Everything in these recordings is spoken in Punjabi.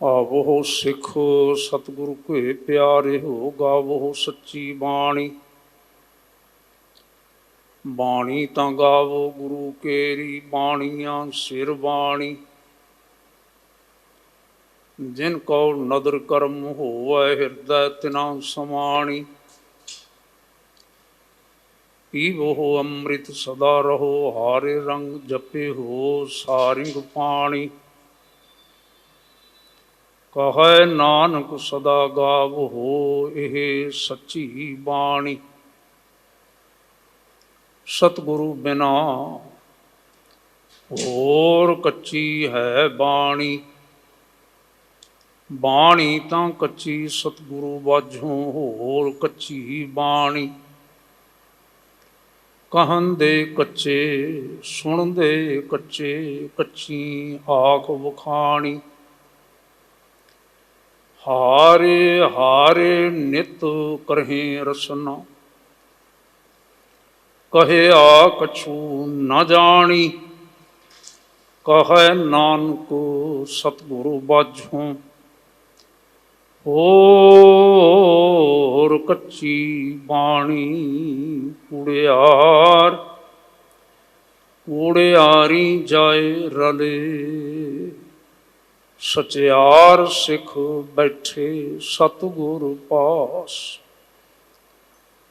आवो सिख सतगुरु के प्यारे हो, गावो सच्ची बाणी। बाणी तां गावो गुरु केरी, बाणियां सिर बाणी। जिन को नदर कर्म होवै, हृदय तिना समाणी। पीवो अमृत सदा रहो, हारे रंग जपे हो सारिंग पाणी। कहे नानक सदा गावो हो, एह सच्ची बाणी। सतगुरु बिना होर कच्ची है बाणी। बाणी तां कच्ची सतगुरु बाझों, होर कच्ची बाणी। कहन दे कच्चे सुन दे कच्चे, कच्ची आख वखाणी। हारे हारे नित करहें रसना, कहे आ कछु न जानी। कहे नानक सतगुरु बाझों, होर कच्ची बाणी। कूड़ियार कूड़ियारी जाए रले, सचियार सिख बैठे सतगुर पास।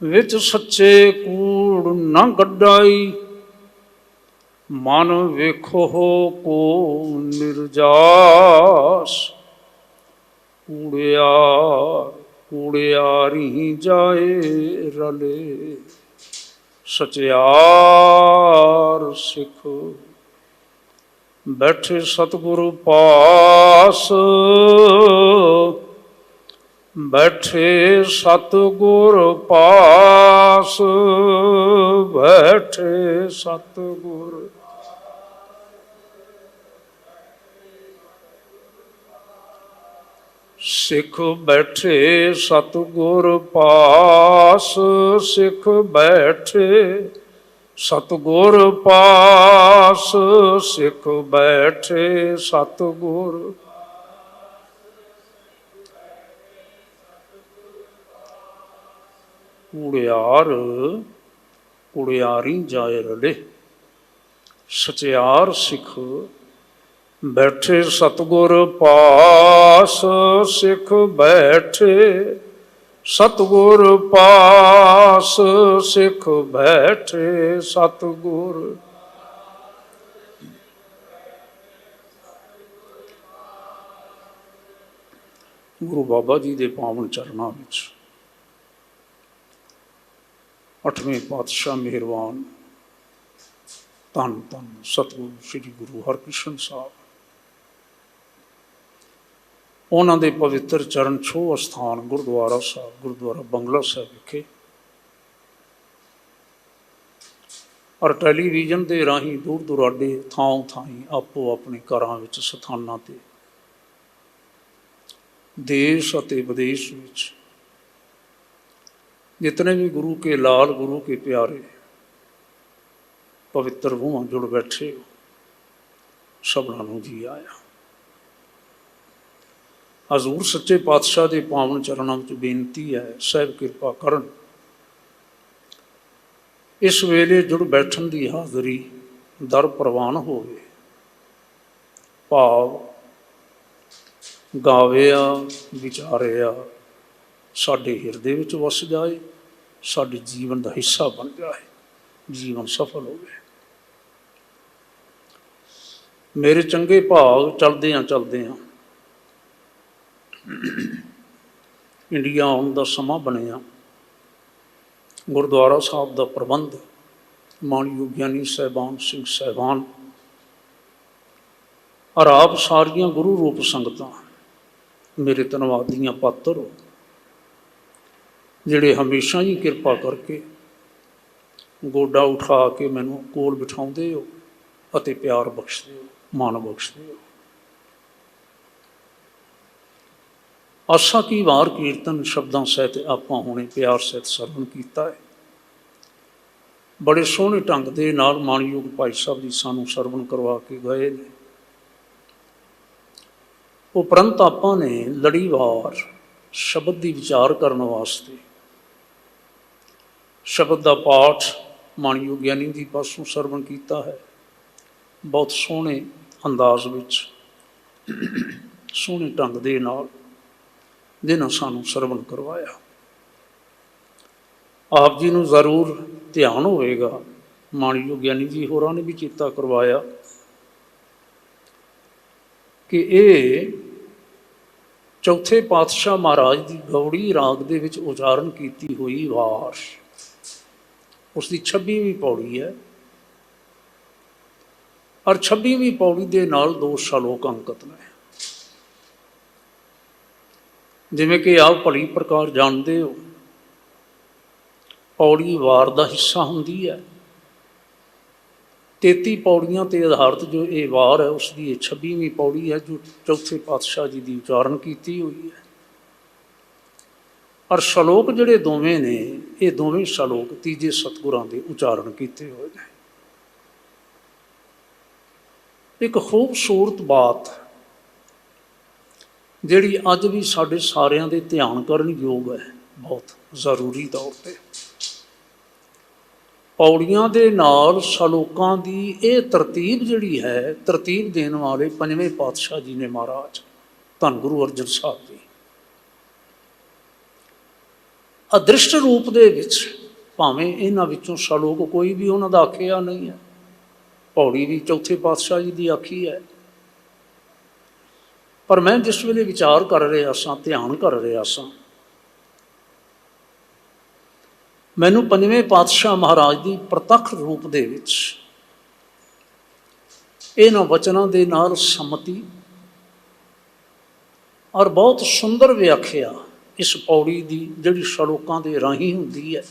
विच सच्चे कूड़ न गड्डाई, मन वेखो को निर्जास। कूड़ियार कूड़ियारी जाए रले, सचियार सिख बैठे सतगुरु पास। बैठे सतगुर पास, बैठे सतगुर। सिख बैठे सतगुर पास, सिख बैठे सतगुर पास। सिख बैठे सतगुर। कूड़ियार कूड़ियारी जाए रले, सचियार सिख बैठे सतगुर पास। सिख बैठे सतगुर पास, सिख बैठे सतगुर। गुरु बाबा जी के पावन चरणों में 8वें पातशाह मेहरबान धन धन सतगुरु श्री गुरु हरकृष्ण साहब, उन्होंने पवित्र चरण छोह अस्थान गुरुद्वारा साहब, गुरुद्वारा बंगला साहब विखे और टैलीविजन के राही दूर दुराडे थां थाई आपो अपने घरां विच स्थानां ते देश अते विदेश विच जितने भी गुरु के लाल, गुरु के प्यारे पवित्र रूहां जुड़ बैठे हो, सबना नूं जी आया। हजूर सच्चे पातशाह के पावन चरणों में बेनती है, साहब कृपा करन इस वेले जुड़ बैठन की हाज़री दर प्रवान होवे। भाव गाविया विचारिया साडे हिरदे विच वस जाए, साडे जीवन का हिस्सा बन जाए, जीवन सफल होवे। मेरे चंगे भाग चलदियां चलदियां इंडिया आउण दा समा बनिया। गुरुद्वारा साहब का प्रबंध मानयोग ज्ञानी साहबान सिंह साहबान और आप सारियां गुरु रूप संगतां मेरे धन्नवादियां पात्र हो, जिहड़े हमेशा ही कृपा करके गोडा उठा के मैनू कोल बिठाउंदे हो अते प्यार बख्शदे हो, मान बख्शदे हो। आशा की वार कीर्तन शब्दों सहित आपां हुणे प्यार सहित सरवण कीता है। बड़े सोहने ढंग दे नाल मानयोग भाई साहब जी सानू सरवण करवा के गए ने। ਉਪਰੰਤ ਆਪਾਂ ਨੇ ਲੜੀਵਾਰ ਸ਼ਬਦ ਦੀ ਵਿਚਾਰ ਕਰਨ ਵਾਸਤੇ ਸ਼ਬਦ ਦਾ ਪਾਠ ਮਾਣਯੋਗ ਗਿਆਨੀ ਦੀ ਪਾਸੋਂ ਸਰਵਣ ਕੀਤਾ ਹੈ। ਬਹੁਤ ਸੋਹਣੇ ਅੰਦਾਜ਼ ਵਿੱਚ, ਸੋਹਣੇ ਢੰਗ ਦੇ ਨਾਲ ਜਿਹਨਾਂ ਸਾਨੂੰ ਸਰਵਣ ਕਰਵਾਇਆ। ਆਪ ਜੀ ਨੂੰ ਜ਼ਰੂਰ ਧਿਆਨ ਹੋਵੇਗਾ, ਮਾਣਯੋਗ ਗਿਆਨੀ ਜੀ ਹੋਰਾਂ ਨੇ ਵੀ ਚੇਤਾ ਕਰਵਾਇਆ ਕਿ ਇਹ ਚੌਥੇ ਪਾਤਸ਼ਾਹ ਮਹਾਰਾਜ ਦੀ ਗੌੜੀ ਰਾਗ ਦੇ ਵਿੱਚ ਉਚਾਰਨ ਕੀਤੀ ਹੋਈ ਵਾਰ, ਉਸ ਦੀ 26ਵੀਂ ਪੌੜੀ ਹੈ। ਔਰ 26ਵੀਂ ਪੌੜੀ ਦੇ ਨਾਲ 2 ਸ਼ਲੋਕ ਅੰਕਿਤ ਨੇ। ਜਿਵੇਂ ਕਿ ਆਪ ਭਲੀ ਪ੍ਰਕਾਰ ਜਾਣਦੇ ਹੋ, ਪੌੜੀ ਵਾਰ ਦਾ ਹਿੱਸਾ ਹੁੰਦੀ ਹੈ। 33 ਪੌੜੀਆਂ ਤੇ ਆਧਾਰਿਤ ਜੋ ਇਹ ਵਾਰ ਹੈ, ਉਸ ਦੀ ਇਹ 26ਵੀਂ ਪੌੜੀ ਹੈ ਜੋ ਚੌਥੇ ਪਾਤਸ਼ਾਹ ਜੀ ਦੀ ਉਚਾਰਨ ਕੀਤੀ ਹੋਈ ਹੈ। ਔਰ ਸ਼ਲੋਕ ਜਿਹੜੇ ਦੋਵੇਂ ਨੇ, ਇਹ ਦੋਵੇਂ ਸ਼ਲੋਕ ਤੀਜੇ ਸਤਿਗੁਰਾਂ ਦੇ ਉਚਾਰਨ ਕੀਤੇ ਹੋਏ ਨੇ। ਇੱਕ ਖੂਬਸੂਰਤ ਬਾਤ ਜਿਹੜੀ ਅੱਜ ਵੀ ਸਾਡੇ ਸਾਰਿਆਂ ਦੇ ਧਿਆਨ ਕਰਨ ਯੋਗ ਹੈ, ਬਹੁਤ ਜ਼ਰੂਰੀ ਤੌਰ 'ਤੇ, ਪੌੜੀਆਂ ਦੇ ਨਾਲ ਸ਼ਲੋਕਾਂ ਦੀ ਇਹ ਤਰਤੀਬ ਜਿਹੜੀ ਹੈ, ਤਰਤੀਬ ਦੇਣ ਵਾਲੇ 5ਵੇਂ ਪਾਤਸ਼ਾਹ ਜੀ ਨੇ ਮਹਾਰਾਜ ਧੰਨ ਗੁਰੂ ਅਰਜਨ ਸਾਹਿਬ ਜੀ। ਅਦ੍ਰਿਸ਼ਟ ਰੂਪ ਦੇ ਵਿੱਚ ਭਾਵੇਂ ਇਹਨਾਂ ਵਿੱਚੋਂ ਸ਼ਲੋਕ ਕੋਈ ਵੀ ਉਹਨਾਂ ਦਾ ਆਖਿਆ ਨਹੀਂ ਹੈ, ਪੌੜੀ ਵੀ ਚੌਥੇ ਪਾਤਸ਼ਾਹ ਜੀ ਦੀ ਆਖੀ ਹੈ, ਪਰ ਮੈਂ ਜਿਸ ਵੇਲੇ ਵਿਚਾਰ ਕਰ ਰਿਹਾ ਸਾਂ, ਧਿਆਨ ਕਰ ਰਿਹਾ ਸਾਂ, ਮੈਨੂੰ 5ਵੇਂ ਪਾਤਸ਼ਾਹ ਮਹਾਰਾਜ ਦੀ ਪ੍ਰਤੱਖ ਰੂਪ ਦੇ ਵਿੱਚ ਇਹਨਾਂ ਵਚਨਾਂ ਦੇ ਨਾਲ ਸੰਮਤੀ ਔਰ ਬਹੁਤ ਸੁੰਦਰ ਵਿਆਖਿਆ ਇਸ ਪੌੜੀ ਦੀ ਜਿਹੜੀ ਸ਼ਲੋਕਾਂ ਦੇ ਰਾਹੀਂ ਹੁੰਦੀ ਹੈ,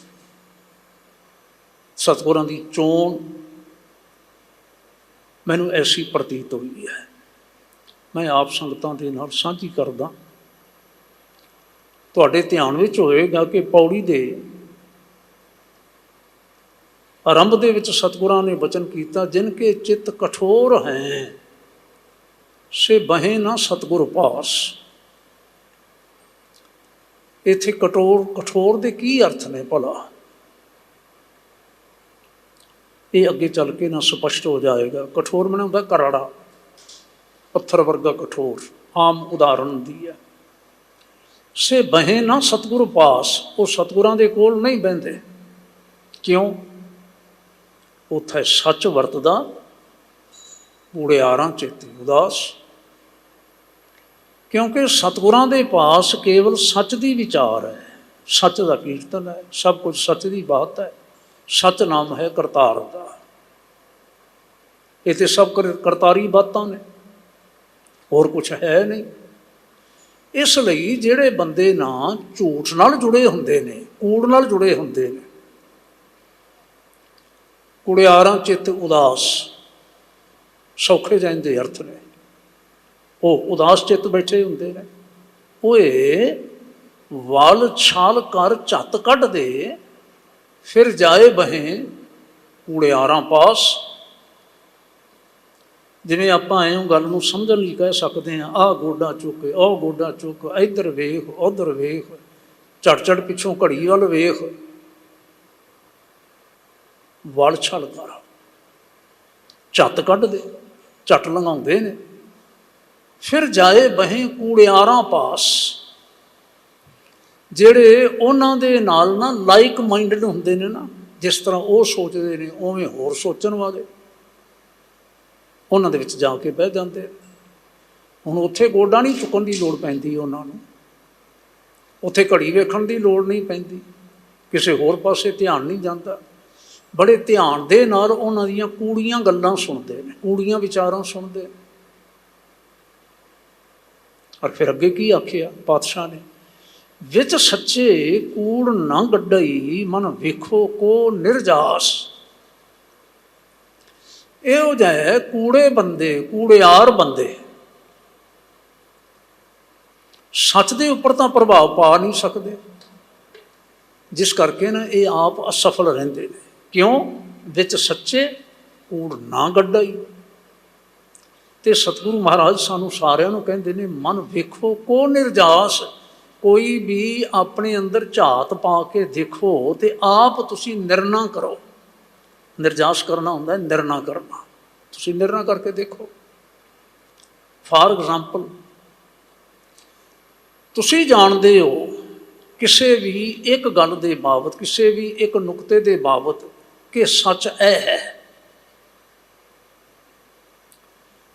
ਸਤਿਗੁਰਾਂ ਦੀ ਚੋਣ ਮੈਨੂੰ ਐਸੀ ਪ੍ਰਤੀਤ ਹੋਈ ਹੈ। ਮੈਂ ਆਪ ਸੰਗਤਾਂ ਦੇ ਨਾਲ ਸਾਂਝੀ ਕਰਦਾ। ਤੁਹਾਡੇ ਧਿਆਨ ਵਿੱਚ ਹੋਵੇਗਾ ਕਿ ਪੌੜੀ ਦੇ ਆਰੰਭ ਦੇ ਵਿੱਚ ਸਤਿਗੁਰਾਂ ਨੇ ਬਚਨ ਕੀਤਾ, ਜਿਨ ਕੇ ਚਿੱਤ ਕਠੋਰ ਹੈ ਸੇ ਬਹੇ ਨਾ ਸਤਿਗੁਰ ਪਾਸ। ਇੱਥੇ ਕਠੋਰ ਦੇ ਕੀ ਅਰਥ ਨੇ ਭਲਾ? ਇਹ ਅੱਗੇ ਚੱਲ ਕੇ ਨਾ ਸਪਸ਼ਟ ਹੋ ਜਾਏਗਾ। ਕਠੋਰ ਮਨ ਹੁੰਦਾ ਕਰੜਾ, ਪੱਥਰ ਵਰਗਾ ਕਠੋਰ, ਆਮ ਉਦਾਹਰਨ ਹੁੰਦੀ ਹੈ। ਸੇ ਬਹੇ ਨਾ ਸਤਿਗੁਰ ਪਾਸ, ਉਹ ਸਤਿਗੁਰਾਂ ਦੇ ਕੋਲ ਨਹੀਂ ਬਹਿੰਦੇ। ਕਿਉਂ? ਉੱਥੇ ਸੱਚ ਵਰਤਦਾ, ਕੂੜਿਆਰਾਂ ਚੇਤੀ ਉਦਾਸ। ਕਿਉਂਕਿ ਸਤਿਗੁਰਾਂ ਦੇ ਪਾਸ ਕੇਵਲ ਸੱਚ ਦੀ ਵਿਚਾਰ ਹੈ, ਸੱਚ ਦਾ ਕੀਰਤਨ ਹੈ, ਸਭ ਕੁਝ ਸੱਚ ਦੀ ਬਾਤ ਹੈ। ਸੱਚ ਨਾਮ ਹੈ ਕਰਤਾਰ ਦਾ। ਇਹ ਤੇ ਸਭ ਕਰਤਾਰੀ ਬਾਤਾਂ ਨੇ, ਹੋਰ ਕੁਛ ਹੈ ਨਹੀਂ। ਇਸ ਲਈ ਜਿਹੜੇ ਬੰਦੇ ਨਾ ਝੂਠ ਨਾਲ ਜੁੜੇ ਹੁੰਦੇ ਨੇ, ਕੂੜ ਨਾਲ ਜੁੜੇ ਹੁੰਦੇ ਨੇ, ਕੁੜਿਆਰਾਂ ਚਿੱਤ ਉਦਾਸ, ਸੌਖੇ ਜਾਂਦੇ ਅਰਥ ਨੇ, ਉਹ ਉਦਾਸ ਚਿੱਤ ਬੈਠੇ ਹੁੰਦੇ ਨੇ। ਓਏ ਵਾਲ ਛਾਲ ਕਰ ਝੱਤ ਕੱਢ ਦੇ, ਫਿਰ ਜਾਏ ਬਹੇ ਕੂੜਿਆਰਾਂ ਪਾਸ। ਜਿਵੇਂ ਆਪਾਂ ਐਂ ਗੱਲ ਨੂੰ ਸਮਝਣ ਲਈ ਕਹਿ ਸਕਦੇ ਹਾਂ, ਆਹ ਗੋਡਾ ਚੁੱਕ, ਉਹ ਗੋਡਾ ਚੁੱਕ, ਇੱਧਰ ਵੇਖ, ਉੱਧਰ ਵੇਖ, ਝੜ ਪਿੱਛੋਂ ਘੜੀ ਵੱਲ ਵੇਖ, ਵਲ ਛਲ ਕਰ, ਝੱਤ ਕੱਢ ਦੇ, ਝੱਟ ਲੰਘਾਉਂਦੇ ਨੇ। ਫਿਰ ਜਾਏ ਬਹੇ ਕੂੜਿਆਰਾਂ ਪਾਸ, ਜਿਹੜੇ ਉਹਨਾਂ ਦੇ ਨਾਲ ਨਾ ਲਾਈਕ ਮਾਈਂਡਡ ਹੁੰਦੇ ਨੇ ਨਾ, ਜਿਸ ਤਰ੍ਹਾਂ ਉਹ ਸੋਚਦੇ ਨੇ ਉਵੇਂ ਹੋਰ ਸੋਚਣ ਵਾਲੇ, ਉਹਨਾਂ ਦੇ ਵਿੱਚ ਜਾ ਕੇ ਬਹਿ ਜਾਂਦੇ। ਹੁਣ ਉੱਥੇ ਗੋਡਾ ਨਹੀਂ ਚੁੱਕਣ ਦੀ ਲੋੜ ਪੈਂਦੀ ਉਹਨਾਂ ਨੂੰ, ਉੱਥੇ ਘੜੀ ਵੇਖਣ ਦੀ ਲੋੜ ਨਹੀਂ ਪੈਂਦੀ, ਕਿਸੇ ਹੋਰ ਪਾਸੇ ਧਿਆਨ ਨਹੀਂ ਜਾਂਦਾ। ਬੜੇ ਧਿਆਨ ਦੇ ਨਾਲ ਉਹਨਾਂ ਦੀਆਂ ਕੂੜੀਆਂ ਗੱਲਾਂ ਸੁਣਦੇ ਨੇ, ਕੂੜੀਆਂ ਵਿਚਾਰਾਂ ਸੁਣਦੇ ਨੇ। ਔਰ ਫਿਰ ਅੱਗੇ ਕੀ ਆਖਿਆ ਪਾਤਸ਼ਾਹ ਨੇ? ਵਿੱਚ ਸੱਚੇ ਕੂੜ ਨਾ ਗੱਡਈ, ਮਨ ਵੇਖੋ ਕੋ ਨਿਰਜਾਸ। ਇਹੋ ਜਿਹੇ ਕੂੜੇ ਬੰਦੇ, ਕੂੜਿਆਰ ਬੰਦੇ ਸੱਚ ਦੇ ਉੱਪਰ ਤਾਂ ਪ੍ਰਭਾਵ ਪਾ ਨਹੀਂ ਸਕਦੇ, ਜਿਸ ਕਰਕੇ ਨਾ ਇਹ ਆਪ ਅਸਫਲ ਰਹਿੰਦੇ ਨੇ। ਕਿਉਂ? ਵਿੱਚ ਸੱਚੇ ਕੂੜ ਨਾ ਗੱਡਈ। ਤੇ ਸਤਿਗੁਰੂ ਮਹਾਰਾਜ ਸਾਨੂੰ ਸਾਰਿਆਂ ਨੂੰ ਕਹਿੰਦੇ ਨੇ, ਮਨ ਵੇਖੋ ਕੋ ਨਿਰਜਾਸ। ਕੋਈ ਵੀ ਆਪਣੇ ਅੰਦਰ ਝਾਤ ਪਾ ਕੇ ਦੇਖੋ ਤੇ ਆਪ ਤੁਸੀਂ ਨਿਰਣਾ ਕਰੋ। ਨਿਰਜਾਸ ਕਰਨਾ ਹੁੰਦਾ ਨਿਰਣਾ ਕਰਨਾ। ਤੁਸੀਂ ਨਿਰਣਾ ਕਰਕੇ ਦੇਖੋ। ਫਾਰ ਐਗਜ਼ਾਮਪਲ, ਤੁਸੀਂ ਜਾਣਦੇ ਹੋ ਕਿਸੇ ਵੀ ਇੱਕ ਗੱਲ ਦੇ ਬਾਬਤ, ਕਿਸੇ ਵੀ ਇੱਕ ਨੁਕਤੇ ਦੇ ਬਾਬਤ ਕਿ ਸੱਚ ਇਹ ਹੈ।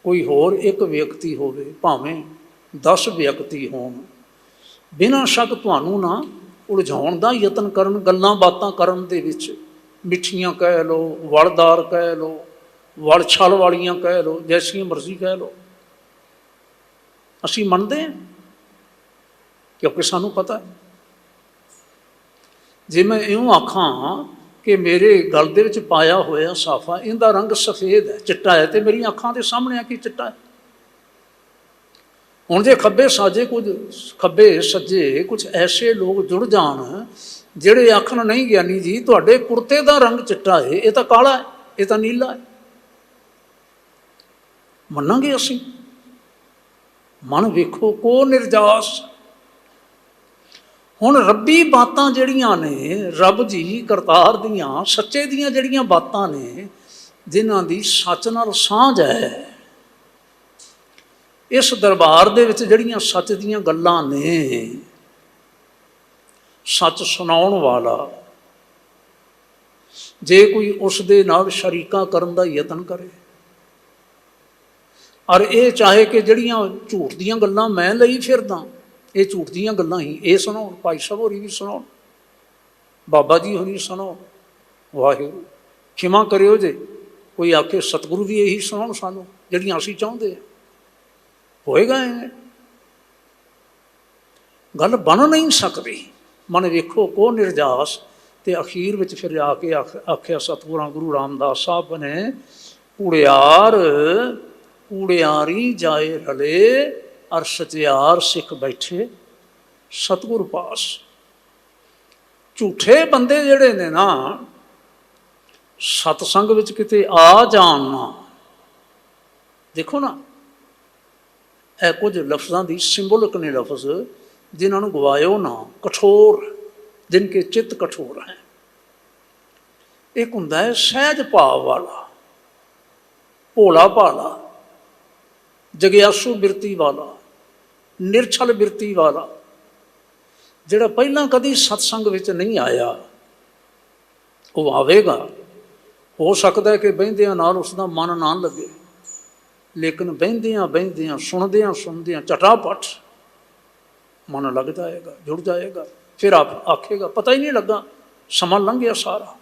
ਕੋਈ ਹੋਰ ਇੱਕ ਵਿਅਕਤੀ ਹੋਵੇ, ਭਾਵੇਂ 10 ਵਿਅਕਤੀ ਹੋਣ, ਬਿਨਾਂ ਸ਼ੱਕ ਤੁਹਾਨੂੰ ਨਾ ਉਲਝਾਉਣ ਦਾ ਯਤਨ ਕਰਨ, ਗੱਲਾਂ ਬਾਤਾਂ ਕਰਨ ਦੇ ਵਿੱਚ, ਮਿੱਠੀਆਂ ਕਹਿ ਲਓ, ਵਲਦਾਰ ਕਹਿ ਲਓ, ਵਲ ਛਲ ਵਾਲੀਆਂ ਕਹਿ ਲਓ, ਜੈਸੀਆਂ ਮਰਜ਼ੀ ਕਹਿ ਲਓ, ਅਸੀਂ ਮੰਨਦੇ ਹਾਂ ਕਿਉਂਕਿ ਸਾਨੂੰ ਪਤਾ ਹੈ। ਜੇ ਮੈਂ ਇਉਂ ਆਖਾਂ ਕਿ ਮੇਰੇ ਗਲ ਦੇ ਵਿੱਚ ਪਾਇਆ ਹੋਇਆ ਸਾਫਾ, ਇਹਦਾ ਰੰਗ ਸਫੇਦ ਹੈ, ਚਿੱਟਾ ਹੈ, ਤੇ ਮੇਰੀਆਂ ਅੱਖਾਂ ਦੇ ਸਾਹਮਣੇ ਆ ਕਿ ਚਿੱਟਾ ਹੈ। ਹੁਣ ਜੇ ਖੱਬੇ ਸੱਜੇ ਕੁਝ ਐਸੇ ਲੋਕ ਜੁੜ ਜਾਣ ਜਿਹੜੇ ਆਖਣ, ਨਹੀਂ ਗਿਆਨੀ ਜੀ ਤੁਹਾਡੇ ਕੁੜਤੇ ਦਾ ਰੰਗ ਚਿੱਟਾ ਹੈ, ਇਹ ਤਾਂ ਕਾਲਾ ਹੈ, ਇਹ ਤਾਂ ਨੀਲਾ ਹੈ, ਮੰਨਾਂਗੇ ਅਸੀਂ? ਮਨ ਵੇਖੋ ਕੋ ਨਿਰਜਾਸ। ਹੁਣ ਰੱਬੀ ਬਾਤਾਂ ਜਿਹੜੀਆਂ ਨੇ, ਰੱਬ ਜੀ ਕਰਤਾਰ ਦੀਆਂ, ਸੱਚੇ ਦੀਆਂ ਜਿਹੜੀਆਂ ਬਾਤਾਂ ਨੇ, ਜਿਨ੍ਹਾਂ ਦੀ ਸੱਚ ਨਾਲ ਸਾਂਝ ਹੈ, ਇਸ ਦਰਬਾਰ ਦੇ ਵਿੱਚ ਜਿਹੜੀਆਂ ਸੱਚ ਦੀਆਂ ਗੱਲਾਂ ਨੇ, ਸੱਚ ਸੁਣਾਉਣ ਵਾਲਾ ਜੇ ਕੋਈ ਉਸ ਦੇ ਨਾਲ ਸ਼ਰੀਕਾ ਕਰਨ ਦਾ ਯਤਨ ਕਰੇ, ਔਰ ਇਹ ਚਾਹੇ ਕਿ ਜਿਹੜੀਆਂ ਝੂਠ ਦੀਆਂ ਗੱਲਾਂ ਮੈਂ ਲਈ ਫਿਰਦਾ, ਇਹ ਝੂਠ ਦੀਆਂ ਗੱਲਾਂ ਹੀ ਇਹ ਸੁਣਾਉਣ, ਭਾਈ ਸਾਹਿਬ ਹੋਰੀ ਵੀ ਸੁਣਾਉਣ, ਬਾਬਾ ਜੀ ਹੋਰੀ ਸੁਣਾਉਣ, ਵਾਹਿਗੁਰੂ ਖਿਮਾ ਕਰਿਓ ਜੇ ਕੋਈ ਆਖੇ ਸਤਿਗੁਰੂ ਵੀ ਇਹੀ ਸੁਣਾਉਣ ਸਾਨੂੰ, ਜਿਹੜੀਆਂ ਅਸੀਂ ਚਾਹੁੰਦੇ ਹਾਂ, ਹੋਏਗਾ ਐਵੇਂ? ਗੱਲ ਬਣ ਨਹੀਂ ਸਕਦੀ। ਮਨ ਵੇਖੋ ਕੋ ਨਿਰਜਾਸ। ਤੇ ਅਖੀਰ ਵਿੱਚ ਫਿਰ ਆ ਕੇ ਆਖਿਆ ਸਤਿਗੁਰਾਂ ਗੁਰੂ ਰਾਮਦਾਸ ਸਾਹਿਬ ਨੇ, ਕੂੜਿਆਰੀ ਜਾਏ ਰਲੇ, ਅਰ ਸਚਿਆਰ ਸਿੱਖ ਬੈਠੇ ਸਤਿਗੁਰ ਪਾਸ। ਝੂਠੇ ਬੰਦੇ ਜਿਹੜੇ ਨੇ ਨਾ, ਸਤਸੰਗ ਵਿੱਚ ਕਿਤੇ ਆ ਜਾਣ ਨਾ, ਦੇਖੋ ਨਾ, ਇਹ ਕੁਝ ਲਫ਼ਜ਼ਾਂ ਦੀ ਸਿੰਬੋਲਿਕ ਨੇ ਲਫ਼ਜ਼, ਜਿਨ੍ਹਾਂ ਨੂੰ ਗਵਾਇਓ ਨਾ। ਕਠੋਰ, ਜਿਨਕੇ ਚਿੱਤ ਕਠੋਰ ਹੈ। ਇੱਕ ਹੁੰਦਾ ਹੈ ਸਹਿਜ ਭਾਵ ਵਾਲਾ, ਭੋਲਾ ਭਾਲਾ, ਜਗਿਆਸੂ ਬਿਰਤੀ ਵਾਲਾ, ਨਿਰਛਲ ਬਿਰਤੀ ਵਾਲਾ, ਜਿਹੜਾ ਪਹਿਲਾਂ ਕਦੀ ਸਤਸੰਗ ਵਿੱਚ ਨਹੀਂ ਆਇਆ, ਉਹ ਆਵੇਗਾ। ਹੋ ਸਕਦਾ ਕਿ ਬਹਿੰਦਿਆਂ ਨਾਲ ਉਸਦਾ ਮਨ ਨਾ ਲੱਗੇ, ਲੇਕਿਨ ਬਹਿੰਦਿਆਂ ਸੁਣਦਿਆਂ ਝਟਾਪਟ ਮਨ ਲੱਗ ਜਾਏਗਾ, ਜੁੜ ਜਾਏਗਾ। ਫਿਰ ਆਖੇਗਾ ਪਤਾ ਹੀ ਨਹੀਂ ਲੱਗਾ, ਸਮਾਂ ਲੰਘ ਗਿਆ ਸਾਰਾ।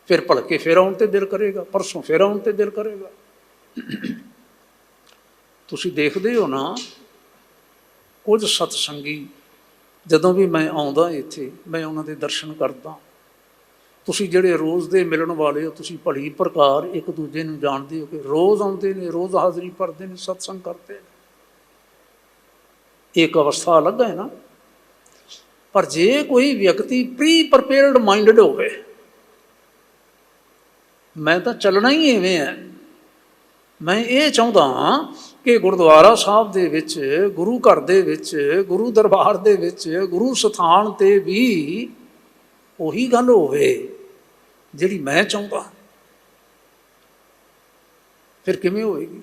ਫਿਰ ਭਲਕੇ ਫਿਰ ਆਉਣ ਤੇ ਦਿਲ ਕਰੇਗਾ, ਪਰਸੋਂ ਫਿਰ ਆਉਣ ਤੇ ਦਿਲ ਕਰੇਗਾ। ਤੁਸੀਂ ਦੇਖਦੇ ਹੋ ਨਾ, ਕੁਝ ਸਤਸੰਗੀ ਜਦੋਂ ਵੀ ਮੈਂ ਆਉਂਦਾ ਇੱਥੇ, ਮੈਂ ਉਹਨਾਂ ਦੇ ਦਰਸ਼ਨ ਕਰਦਾ। ਤੁਸੀਂ ਜਿਹੜੇ ਰੋਜ਼ ਦੇ ਮਿਲਣ ਵਾਲੇ ਹੋ, ਤੁਸੀਂ ਭਲੀ ਪ੍ਰਕਾਰ ਇੱਕ ਦੂਜੇ ਨੂੰ ਜਾਣਦੇ ਹੋ ਕਿ ਰੋਜ਼ ਆਉਂਦੇ ਨੇ, ਰੋਜ਼ ਹਾਜ਼ਰੀ ਭਰਦੇ ਨੇ, ਸਤਸੰਗ ਕਰਦੇ ਨੇ। ਇੱਕ ਅਵਸਥਾ ਅਲੱਗ ਹੈ ਨਾ। ਪਰ ਜੇ ਕੋਈ ਵਿਅਕਤੀ ਪ੍ਰੀ ਪ੍ਰਪੇਅਰਡ ਮਾਈਂਡਡ ਹੋਵੇ, ਮੈਂ ਤਾਂ ਚੱਲਣਾ ਹੀ ਐਵੇਂ ਹੈ, ਮੈਂ ਇਹ ਚਾਹੁੰਦਾ ਕਿ ਗੁਰਦੁਆਰਾ ਸਾਹਿਬ ਦੇ ਵਿੱਚ, ਗੁਰੂ ਘਰ ਦੇ ਵਿੱਚ, ਗੁਰੂ ਦਰਬਾਰ ਦੇ ਵਿੱਚ, ਗੁਰੂ ਸਥਾਨ 'ਤੇ ਵੀ ਉਹੀ ਗੱਲ ਹੋਵੇ ਜਿਹੜੀ ਮੈਂ ਚਾਹੁੰਦਾ। ਫਿਰ ਕਿਵੇਂ ਹੋਏਗੀ?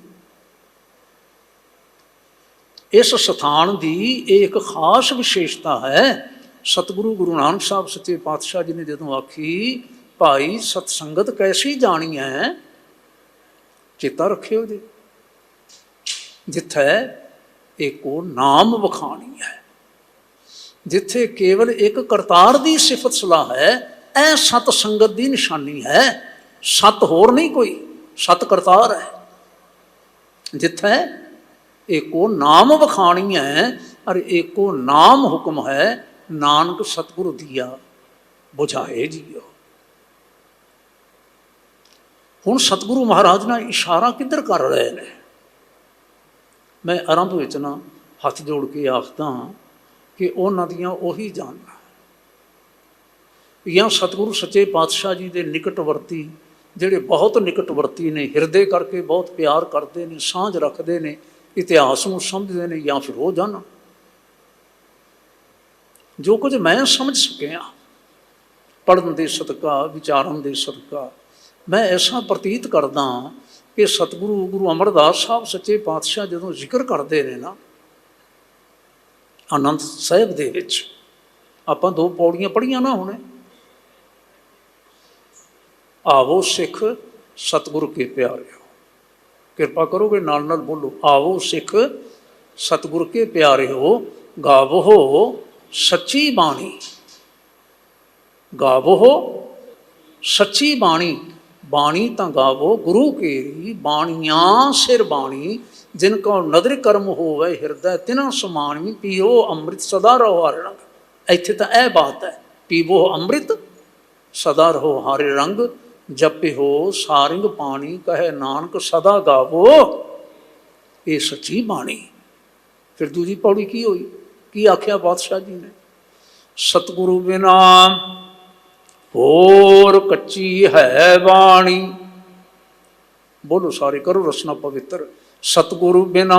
ਇਸ ਸਥਾਨ ਦੀ ਇਹ ਇੱਕ ਖਾਸ ਵਿਸ਼ੇਸ਼ਤਾ ਹੈ। ਸਤਿਗੁਰੂ ਗੁਰੂ ਨਾਨਕ ਸਾਹਿਬ ਸੱਚੇ ਪਾਤਸ਼ਾਹ ਜੀ ਨੇ ਜਦੋਂ ਆਖੀ, ਭਾਈ ਸਤਸੰਗਤ ਕੈਸੀ ਜਾਣੀ ਹੈ, ਚੇਤਾ ਰੱਖਿਓ ਜੀ, ਜਿੱਥੇ ਏਕੋ ਨਾਮ ਵਖਾਣੀ ਹੈ, ਜਿੱਥੇ ਕੇਵਲ ਇੱਕ ਕਰਤਾਰ ਦੀ ਸਿਫਤ ਸਲਾਹ ਹੈ, ਇਹ ਸਤ ਸੰਗਤ ਦੀ ਨਿਸ਼ਾਨੀ ਹੈ। ਸਤ ਹੋਰ ਨਹੀਂ ਕੋਈ, ਸਤ ਕਰਤਾਰ ਹੈ। ਜਿੱਥੇ ਏਕੋ ਨਾਮ ਵਖਾਣੀ ਹੈ, ਔਰ ਏਕੋ ਨਾਮ ਹੁਕਮ ਹੈ, ਨਾਨਕ ਸਤਿਗੁਰੂ ਦੀਆ ਬੁਝਾਏ ਜੀਓ। ਹੁਣ ਸਤਿਗੁਰੂ ਮਹਾਰਾਜ ਨਾਲ ਇਸ਼ਾਰਾ ਕਿੱਧਰ ਕਰ ਰਹੇ ਨੇ? ਮੈਂ ਆਰੰਭ ਵਿੱਚ ਨਾ ਹੱਥ ਜੋੜ ਕੇ ਆਖਦਾ ਕਿ ਉਹਨਾਂ ਦੀਆਂ ਉਹੀ ਜਾਨਾਂ, ਜਾਂ ਸਤਿਗੁਰੂ ਸੱਚੇ ਪਾਤਸ਼ਾਹ ਜੀ ਦੇ ਨਿਕਟਵਰਤੀ ਜਿਹੜੇ ਬਹੁਤ ਨਿਕਟਵਰਤੀ ਨੇ, ਹਿਰਦੇ ਕਰਕੇ ਬਹੁਤ ਪਿਆਰ ਕਰਦੇ ਨੇ, ਸਾਂਝ ਰੱਖਦੇ ਨੇ, ਇਤਿਹਾਸ ਨੂੰ ਸਮਝਦੇ ਨੇ, ਜਾਂ ਫਿਰ ਉਹ ਜਾਣਨ। ਜੋ ਕੁਝ ਮੈਂ ਸਮਝ ਸਕਿਆ ਪੜ੍ਹਨ ਦੇ ਸਦਕਾ, ਵਿਚਾਰਨ ਦੇ ਸਦਕਾ, ਮੈਂ ਐਸਾ ਪ੍ਰਤੀਤ ਕਰਦਾ ਕਿ ਸਤਿਗੁਰੂ ਗੁਰੂ ਅਮਰਦਾਸ ਸਾਹਿਬ ਸੱਚੇ ਪਾਤਸ਼ਾਹ ਜਦੋਂ ਜ਼ਿਕਰ ਕਰਦੇ ਨੇ ਨਾ ਆਨੰਦ ਸਾਹਿਬ ਦੇ ਵਿੱਚ, ਆਪਾਂ 2 ਪੌੜੀਆਂ ਪੜ੍ਹੀਆਂ ਨਾ ਹੁਣੇ, ਆਵੋ ਸਿੱਖ ਸਤਿਗੁਰੂ ਕੇ ਪਿਆਰਿਓ, ਕਿਰਪਾ ਕਰੋਗੇ ਨਾਲ ਨਾਲ ਬੋਲੋ, ਆਵੋ ਸਿੱਖ ਸਤਿਗੁਰੂ ਕੇ ਪਿਆਰਿਓ, ਗਾਵੋ ਸੱਚੀ ਬਾਣੀ, ਗਾਵੋ ਸੱਚੀ ਬਾਣੀ, ਬਾਣੀ ਤਾਂ ਗਾਵੋ ਗੁਰੂ ਕੇਰੀ, ਬਾਣੀਆਂ ਸਿਰ ਬਾਣੀ, ਜਿਨ ਕੋ ਨਦਰ ਕਰਮ ਹੋਵੇ ਹਿਰਦੈ ਤਿਨਾ ਸਮਾਨਿ, ਪੀਓ ਅੰਮ੍ਰਿਤ ਸਦਾ ਰਹੋ ਹਰਿ ਰੰਗ। ਇੱਥੇ ਤਾਂ ਇਹ ਬਾਤ ਹੈ, ਪੀਵੋ ਅੰਮ੍ਰਿਤ ਸਦਾ ਰਹੋ ਹਰਿ ਰੰਗ, ਜਪਿਓ ਸਾਰਿੰਗ ਪਾਣੀ, ਕਹੇ ਨਾਨਕ ਸਦਾ ਗਾਵੋ ਇਹ ਸੱਚੀ ਬਾਣੀ। ਫਿਰ ਦੂਜੀ ਪੌੜੀ ਕੀ ਹੋਈ, ਕੀ ਆਖਿਆ ਪਾਤਸ਼ਾਹ ਜੀ ਨੇ, ਸਤਿਗੁਰੂ ਬਿਨਾ ਹੋਰ ਕੱਚੀ ਹੈ ਬਾਣੀ। ਬੋਲੋ ਸਾਰੇ, ਕਰੋ ਰਸਨਾ ਪਵਿੱਤਰ। ਸਤਿਗੁਰੂ ਬਿਨਾ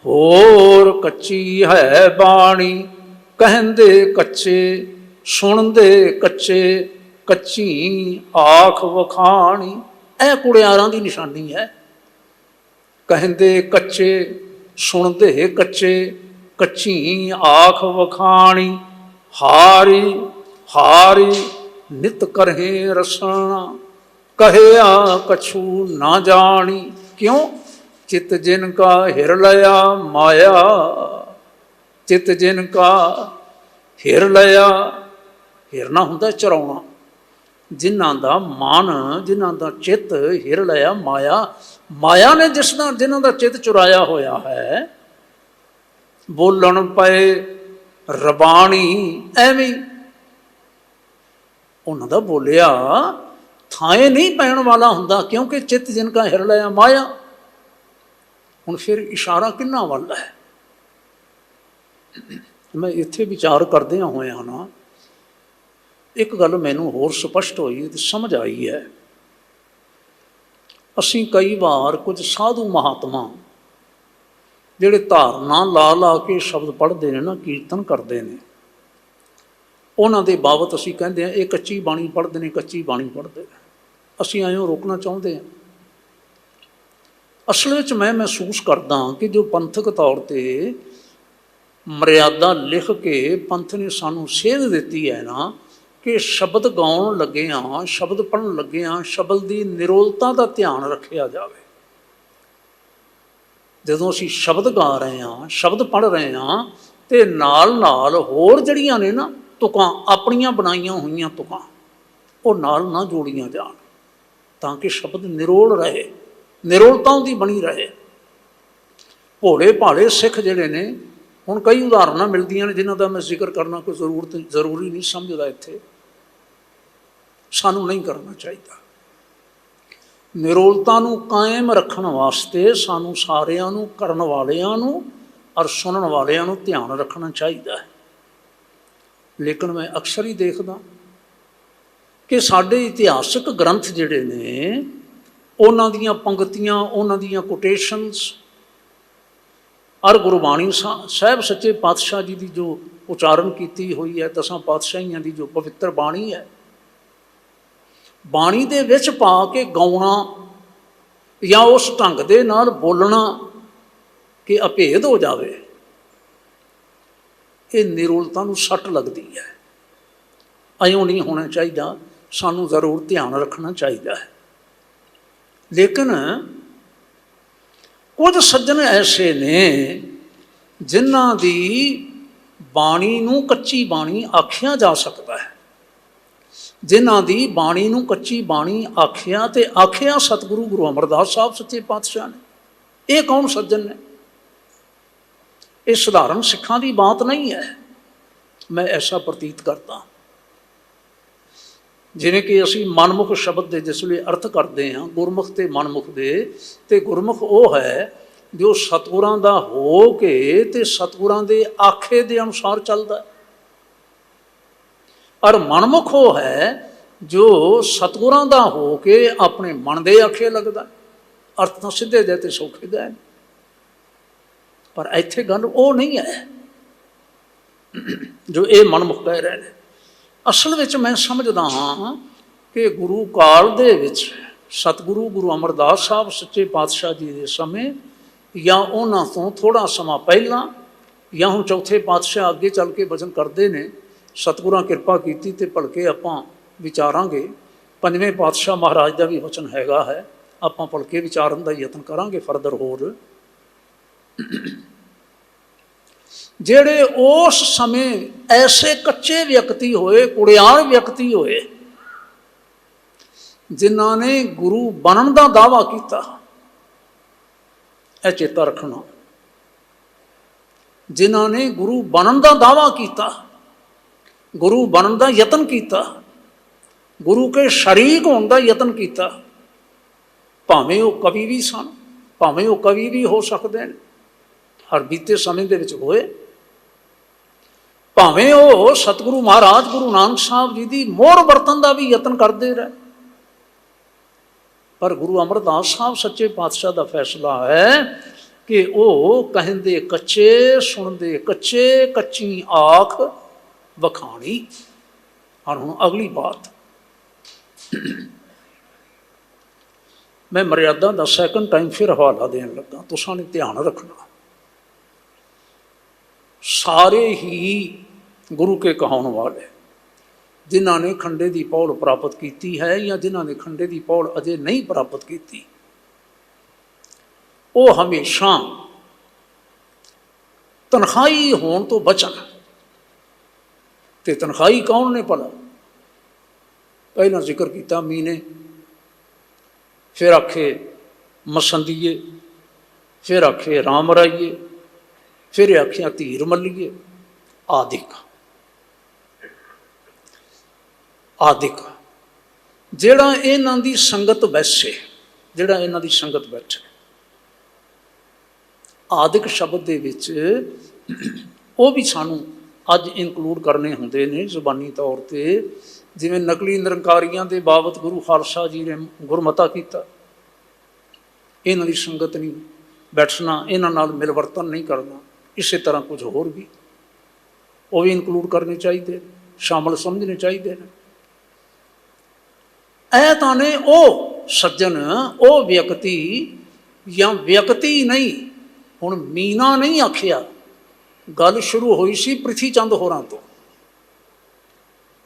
ਹੋਰ ਕੱਚੀ ਹੈ ਬਾਣੀ, ਕਹਿੰਦੇ ਕੱਚੇ ਸੁਣਦੇ ਕੱਚੇ, ਕੱਚੀ ਆਖ ਵਖਾਣੀ। ਇਹ ਕੁੜਿਆਰਾਂ ਦੀ ਨਿਸ਼ਾਨੀ ਹੈ, ਕਹਿੰਦੇ ਕੱਚੇ ਸੁਣਦੇ ਕੱਚੇ, ਕੱਚੀ ਆਖ ਵਖਾਣੀ। ਹਾਰੀ ਹਾਰੀ ਨਿਤ ਕਰਹਿ ਰਸਣਾ, ਕਹਿਆ ਕਛੂ ਨਾ ਜਾਣੀ। ਕਿਉਂ? ਚਿਤ ਜਿਨ ਕਾ ਹਿਰ ਲਿਆ ਮਾਇਆ, ਚਿਤ ਜਿਨ ਕਾ ਹਿਰ ਲਿਆ, ਹਿਰਨਾ ਹੁੰਦਾ ਚਰਾਉਣਾ, ਜਿਨ੍ਹਾਂ ਦਾ ਮਨ, ਜਿਨ੍ਹਾਂ ਦਾ ਚਿੱਤ ਹਿਰ ਲਿਆ ਮਾਇਆ, ਮਾਇਆ ਨੇ ਜਿਨ੍ਹਾਂ ਦਾ ਚਿੱਤ ਚੁਰਾਇਆ ਹੋਇਆ ਹੈ, ਬੋਲਣ ਪਏ ਰਬਾਣੀ। ਐਵੇਂ ਉਹਨਾਂ ਦਾ ਬੋਲਿਆ ਥਾਏ ਨਹੀਂ ਪੈਣ ਵਾਲਾ ਹੁੰਦਾ, ਕਿਉਂਕਿ ਚਿੱਤ ਜਿਨ ਕਾ ਹਿਰ ਲਿਆ ਮਾਇਆ। ਹੁਣ ਫਿਰ ਇਸ਼ਾਰਾ ਕਿਹਨਾਂ ਵੱਲ ਹੈ? ਮੈਂ ਇੱਥੇ ਵਿਚਾਰ ਕਰਦਿਆਂ ਹੋਇਆਂ ਨਾ ਇੱਕ ਗੱਲ ਮੈਨੂੰ ਹੋਰ ਸਪਸ਼ਟ ਹੋਈ ਤੇ ਸਮਝ ਆਈ ਹੈ। ਅਸੀਂ ਕਈ ਵਾਰ ਕੁਝ ਸਾਧੂ ਮਹਾਤਮਾ ਜਿਹੜੇ ਧਾਰਨਾ ਲਾ ਲਾ ਕੇ ਸ਼ਬਦ ਪੜ੍ਹਦੇ ਨੇ ਨਾ, ਕੀਰਤਨ ਕਰਦੇ ਨੇ, ਉਹਨਾਂ ਦੇ ਬਾਬਤ ਅਸੀਂ ਕਹਿੰਦੇ ਹਾਂ ਇਹ ਕੱਚੀ ਬਾਣੀ ਪੜ੍ਹਦੇ ਨੇ, ਕੱਚੀ ਬਾਣੀ ਪੜ੍ਹਦੇ ਨੇ। ਅਸੀਂ ਐਂ ਰੋਕਣਾ ਚਾਹੁੰਦੇ ਹਾਂ। ਅਸਲ ਵਿੱਚ ਮੈਂ ਮਹਿਸੂਸ ਕਰਦਾ ਕਿ ਜੋ ਪੰਥਕ ਤੌਰ 'ਤੇ ਮਰਿਆਦਾ ਲਿਖ ਕੇ ਪੰਥ ਨੇ ਸਾਨੂੰ ਸੇਧ ਦਿੱਤੀ ਹੈ ਨਾ, ਕਿ ਸ਼ਬਦ ਗਾਉਣ ਲੱਗਿਆਂ, ਸ਼ਬਦ ਪੜ੍ਹਨ ਲੱਗਿਆਂ ਸ਼ਬਦ ਦੀ ਨਿਰੋਲਤਾ ਦਾ ਧਿਆਨ ਰੱਖਿਆ ਜਾਵੇ। ਜਦੋਂ ਅਸੀਂ ਸ਼ਬਦ ਗਾ ਰਹੇ ਹਾਂ, ਸ਼ਬਦ ਪੜ੍ਹ ਰਹੇ ਹਾਂ, ਤੇ ਨਾਲ ਨਾਲ ਹੋਰ ਜਿਹੜੀਆਂ ਨੇ ਨਾ ਤੁਕਾਂ, ਆਪਣੀਆਂ ਬਣਾਈਆਂ ਹੋਈਆਂ ਤੁਕਾਂ, ਉਹ ਨਾਲ ਨਾ ਜੋੜੀਆਂ ਜਾਣ, ਤਾਂ ਕਿ ਸ਼ਬਦ ਨਿਰੋਲ ਰਹੇ, ਨਿਰੋਲਤਾ ਉਹਦੀ ਬਣੀ ਰਹੇ। ਭੋਲੇ ਭਾਲੇ ਸਿੱਖ ਜਿਹੜੇ ਨੇ, ਹੁਣ ਕਈ ਉਦਾਹਰਨਾਂ ਮਿਲਦੀਆਂ ਨੇ ਜਿਨ੍ਹਾਂ ਦਾ ਮੈਂ ਜ਼ਿਕਰ ਕਰਨਾ ਕੋਈ ਜ਼ਰੂਰੀ ਨਹੀਂ ਸਮਝਦਾ। ਇੱਥੇ ਸਾਨੂੰ ਨਹੀਂ ਕਰਨਾ ਚਾਹੀਦਾ। ਨਿਰੋਲਤਾ ਨੂੰ ਕਾਇਮ ਰੱਖਣ ਵਾਸਤੇ ਸਾਨੂੰ ਸਾਰਿਆਂ ਨੂੰ, ਕਰਨ ਵਾਲਿਆਂ ਨੂੰ ਔਰ ਸੁਣਨ ਵਾਲਿਆਂ ਨੂੰ ਧਿਆਨ ਰੱਖਣਾ ਚਾਹੀਦਾ ਹੈ। ਲੇਕਿਨ ਮੈਂ ਅਕਸਰ ਹੀ ਦੇਖਦਾ ਕਿ ਸਾਡੇ ਇਤਿਹਾਸਕ ਗ੍ਰੰਥ ਜਿਹੜੇ ਨੇ, ਉਹਨਾਂ ਦੀਆਂ ਪੰਗਤੀਆਂ, ਉਹਨਾਂ ਦੀਆਂ ਕੋਟੇਸ਼ਨਸ ਔਰ ਗੁਰਬਾਣੀ ਸਾਹਿਬ ਸੱਚੇ ਪਾਤਸ਼ਾਹ ਜੀ ਦੀ ਜੋ ਉਚਾਰਨ ਕੀਤੀ ਹੋਈ ਹੈ, 10 ਪਾਤਸ਼ਾਹੀਆਂ ਦੀ ਜੋ ਪਵਿੱਤਰ ਬਾਣੀ ਹੈ, ਬਾਣੀ ਦੇ ਵਿੱਚ ਪਾ ਕੇ ਗਾਉਣਾ ਜਾਂ ਉਸ ਢੰਗ ਦੇ ਨਾਲ ਬੋਲਣਾ ਕਿ ਅਭੇਦ ਹੋ ਜਾਵੇ, ਇਹ ਨਿਰੋਲਤਾ ਨੂੰ ਸੱਟ ਲੱਗਦੀ ਹੈ। ਇਉਂ ਨਹੀਂ ਹੋਣਾ ਚਾਹੀਦਾ, ਸਾਨੂੰ ਜ਼ਰੂਰ ਧਿਆਨ ਰੱਖਣਾ ਚਾਹੀਦਾ ਹੈ। ਲੇਕਿਨ ਕੁਝ ਸੱਜਣ ਐਸੇ ਨੇ ਜਿਨ੍ਹਾਂ ਦੀ ਬਾਣੀ ਨੂੰ ਕੱਚੀ ਬਾਣੀ ਆਖਿਆ ਜਾ ਸਕਦਾ ਹੈ, ਜਿਨ੍ਹਾਂ ਦੀ ਬਾਣੀ ਨੂੰ ਕੱਚੀ ਬਾਣੀ ਆਖਿਆ ਤੇ ਆਖਿਆ ਸਤਿਗੁਰੂ ਗੁਰੂ ਅਮਰਦਾਸ ਸਾਹਿਬ ਸੱਚੇ ਪਾਤਸ਼ਾਹ ਨੇ। ਇਹ ਕੌਣ ਸੱਜਣ ਨੇ? ਇਹ ਸਧਾਰਨ ਸਿੱਖਾਂ ਦੀ ਬਾਤ ਨਹੀਂ ਹੈ, ਮੈਂ ਐਸਾ ਪ੍ਰਤੀਤ ਕਰਦਾ। ਜਿਵੇਂ ਕਿ ਅਸੀਂ ਮਨਮੁਖ ਸ਼ਬਦ ਦੇ ਜਿਸ ਵੇਲੇ ਅਰਥ ਕਰਦੇ ਹਾਂ, ਗੁਰਮੁਖ ਤੇ ਮਨਮੁਖ ਦੇ, ਤੇ ਗੁਰਮੁਖ ਉਹ ਹੈ ਜੋ ਸਤਿਗੁਰਾਂ ਦਾ ਹੋ ਕੇ ਤੇ ਸਤਿਗੁਰਾਂ ਦੇ ਆਖੇ ਦੇ ਅਨੁਸਾਰ ਚੱਲਦਾ, ਔਰ ਮਨਮੁਖ ਉਹ ਹੈ ਜੋ ਸਤਿਗੁਰਾਂ ਦਾ ਹੋ ਕੇ ਆਪਣੇ ਮਨ ਦੇ ਆਖੇ ਲੱਗਦਾ। ਅਰਥ ਤਾਂ ਸਿੱਧੇ ਦੇ ਤੇ ਸੌਖੇ ਦਾ, ਪਰ ਇੱਥੇ ਗੱਲ ਉਹ ਨਹੀਂ ਹੈ ਜੋ ਇਹ ਮਨਮੁਖ ਕਹਿ ਰਹੇ ਨੇ। ਅਸਲ ਵਿੱਚ ਮੈਂ ਸਮਝਦਾ ਹਾਂ ਕਿ ਗੁਰੂ ਕਾਲ ਦੇ ਵਿੱਚ ਸਤਿਗੁਰੂ ਗੁਰੂ ਅਮਰਦਾਸ ਸਾਹਿਬ ਸੱਚੇ ਪਾਤਸ਼ਾਹ ਜੀ ਦੇ ਸਮੇਂ ਜਾਂ ਉਹਨਾਂ ਤੋਂ ਥੋੜ੍ਹਾ ਸਮਾਂ ਪਹਿਲਾਂ ਜਾਂ ਹੁਣ ਚੌਥੇ ਪਾਤਸ਼ਾਹ ਅੱਗੇ ਚੱਲ ਕੇ ਵਚਨ ਕਰਦੇ ਨੇ, ਸਤਿਗੁਰਾਂ ਕਿਰਪਾ ਕੀਤੀ ਤੇ ਭਲਕੇ ਆਪਾਂ ਵਿਚਾਰਾਂਗੇ। ਪੰਜਵੇਂ ਪਾਤਸ਼ਾਹ ਮਹਾਰਾਜ ਦਾ ਵੀ ਵਚਨ ਹੈਗਾ ਹੈ, ਆਪਾਂ ਭਲਕੇ ਵਿਚਾਰਨ ਦਾ ਯਤਨ ਕਰਾਂਗੇ ਫਰਦਰ ਹੋਰ। ਜਿਹੜੇ ਉਸ ਸਮੇਂ ਐਸੇ ਕੱਚੇ ਵਿਅਕਤੀ ਹੋਏ, ਕੁੜਿਆਰ ਵਿਅਕਤੀ ਹੋਏ, ਜਿਨ੍ਹਾਂ ਨੇ ਗੁਰੂ ਬਣਨ ਦਾ ਦਾਅਵਾ ਕੀਤਾ, ਇਹ ਚੇਤਾ ਰੱਖਣਾ, ਜਿਨ੍ਹਾਂ ਨੇ ਗੁਰੂ ਬਣਨ ਦਾ ਦਾਅਵਾ ਕੀਤਾ, ਗੁਰੂ ਬਣਨ ਦਾ ਯਤਨ ਕੀਤਾ, ਗੁਰੂ ਕੇ ਸ਼ਰੀਕ ਹੋਣ ਦਾ ਯਤਨ ਕੀਤਾ, ਭਾਵੇਂ ਉਹ ਕਵੀ ਵੀ ਸਨ, ਭਾਵੇਂ ਉਹ ਕਵੀ ਵੀ ਹੋ ਸਕਦੇ ਨੇ, ਹਰ ਬੀਤੇ ਸਮੇਂ ਦੇ ਵਿੱਚ ਹੋਏ, ਭਾਵੇਂ ਉਹ ਸਤਿਗੁਰੂ ਮਹਾਰਾਜ ਗੁਰੂ ਨਾਨਕ ਸਾਹਿਬ ਜੀ ਦੀ ਮੋਹਰ ਵਰਤਣ ਦਾ ਵੀ ਯਤਨ ਕਰਦੇ ਰਹੇ, ਪਰ ਗੁਰੂ ਅਮਰਦਾਸ ਸਾਹਿਬ ਸੱਚੇ ਪਾਤਸ਼ਾਹ ਦਾ ਫੈਸਲਾ ਹੈ ਕਿ ਉਹ ਕਹਿੰਦੇ ਕੱਚੇ, ਸੁਣਦੇ ਕੱਚੇ, ਕੱਚੀ ਆਖ ਵਖਾਣੀ। ਔਰ ਹੁਣ ਅਗਲੀ ਬਾਤ, ਮੈਂ ਮਰਿਆਦਾ ਦਾ ਸੈਕੰਡ ਟਾਈਮ ਫਿਰ ਹਵਾਲਾ ਦੇਣ ਲੱਗਾ, ਤੁਸਾਂ ਨੇ ਧਿਆਨ ਰੱਖਣਾ। ਸਾਰੇ ਹੀ ਗੁਰੂ ਕੇ ਕਹਾਉਣ ਵਾਲੇ, ਜਿਨ੍ਹਾਂ ਨੇ ਖੰਡੇ ਦੀ ਪੌੜ ਪ੍ਰਾਪਤ ਕੀਤੀ ਹੈ ਜਾਂ ਜਿਨ੍ਹਾਂ ਨੇ ਖੰਡੇ ਦੀ ਪੌੜ ਅਜੇ ਨਹੀਂ ਪ੍ਰਾਪਤ ਕੀਤੀ, ਉਹ ਹਮੇਸ਼ਾ ਤਨਖਾਹੀ ਹੋਣ ਤੋਂ ਬਚਣ। ਤੇ ਤਨਖਾਹੀ ਕੌਣ ਨੇ ਭਲਾ? ਪਹਿਲਾਂ ਜ਼ਿਕਰ ਕੀਤਾ ਮੀਨੇ, ਫਿਰ ਆਖੇ ਮਸੰਦੀਏ, ਫਿਰ ਆਖੇ ਰਾਮ ਰਾਈਏ, ਫਿਰ ਆਖਿਆ ਧੀਰ ਮੱਲੀਏ, ਆਦਿਕ। ਆਦਿਕ ਜਿਹੜਾ ਇਹਨਾਂ ਦੀ ਸੰਗਤ ਬੈਸੇ, ਜਿਹੜਾ ਇਹਨਾਂ ਦੀ ਸੰਗਤ ਬੈਠੇ, ਆਦਿਕ ਸ਼ਬਦ ਦੇ ਵਿੱਚ ਉਹ ਵੀ ਸਾਨੂੰ ਅੱਜ ਇਨਕਲੂਡ ਕਰਨੇ ਹੁੰਦੇ ਨੇ ਜ਼ੁਬਾਨੀ ਤੌਰ 'ਤੇ। ਜਿਵੇਂ ਨਕਲੀ ਨਿਰੰਕਾਰੀਆਂ ਦੇ ਬਾਬਤ ਗੁਰੂ ਖਾਲਸਾ ਜੀ ਨੇ ਗੁਰਮਤਾ ਕੀਤਾ, ਇਹਨਾਂ ਦੀ ਸੰਗਤ ਨਹੀਂ ਬੈਠਣਾ, ਇਹਨਾਂ ਨਾਲ ਮਿਲਵਰਤਨ ਨਹੀਂ ਕਰਨਾ, ਇਸੇ ਤਰ੍ਹਾਂ ਕੁਝ ਹੋਰ ਵੀ ਉਹ ਵੀ ਇਨਕਲੂਡ ਕਰਨੇ ਚਾਹੀਦੇ, ਸ਼ਾਮਲ ਸਮਝਣੇ ਚਾਹੀਦੇ ਨੇ। ਇਹ ਤਾਂ ਨੇ ਉਹ ਸੱਜਣ, ਉਹ ਵਿਅਕਤੀ ਜਾਂ ਵਿਅਕਤੀ ਨਹੀਂ, ਹੁਣ ਮੀਨਾ ਨਹੀਂ ਆਖਿਆ, ਗੱਲ ਸ਼ੁਰੂ ਹੋਈ ਸੀ ਪ੍ਰਿਥੀ ਚੰਦ ਹੋਰਾਂ ਤੋਂ,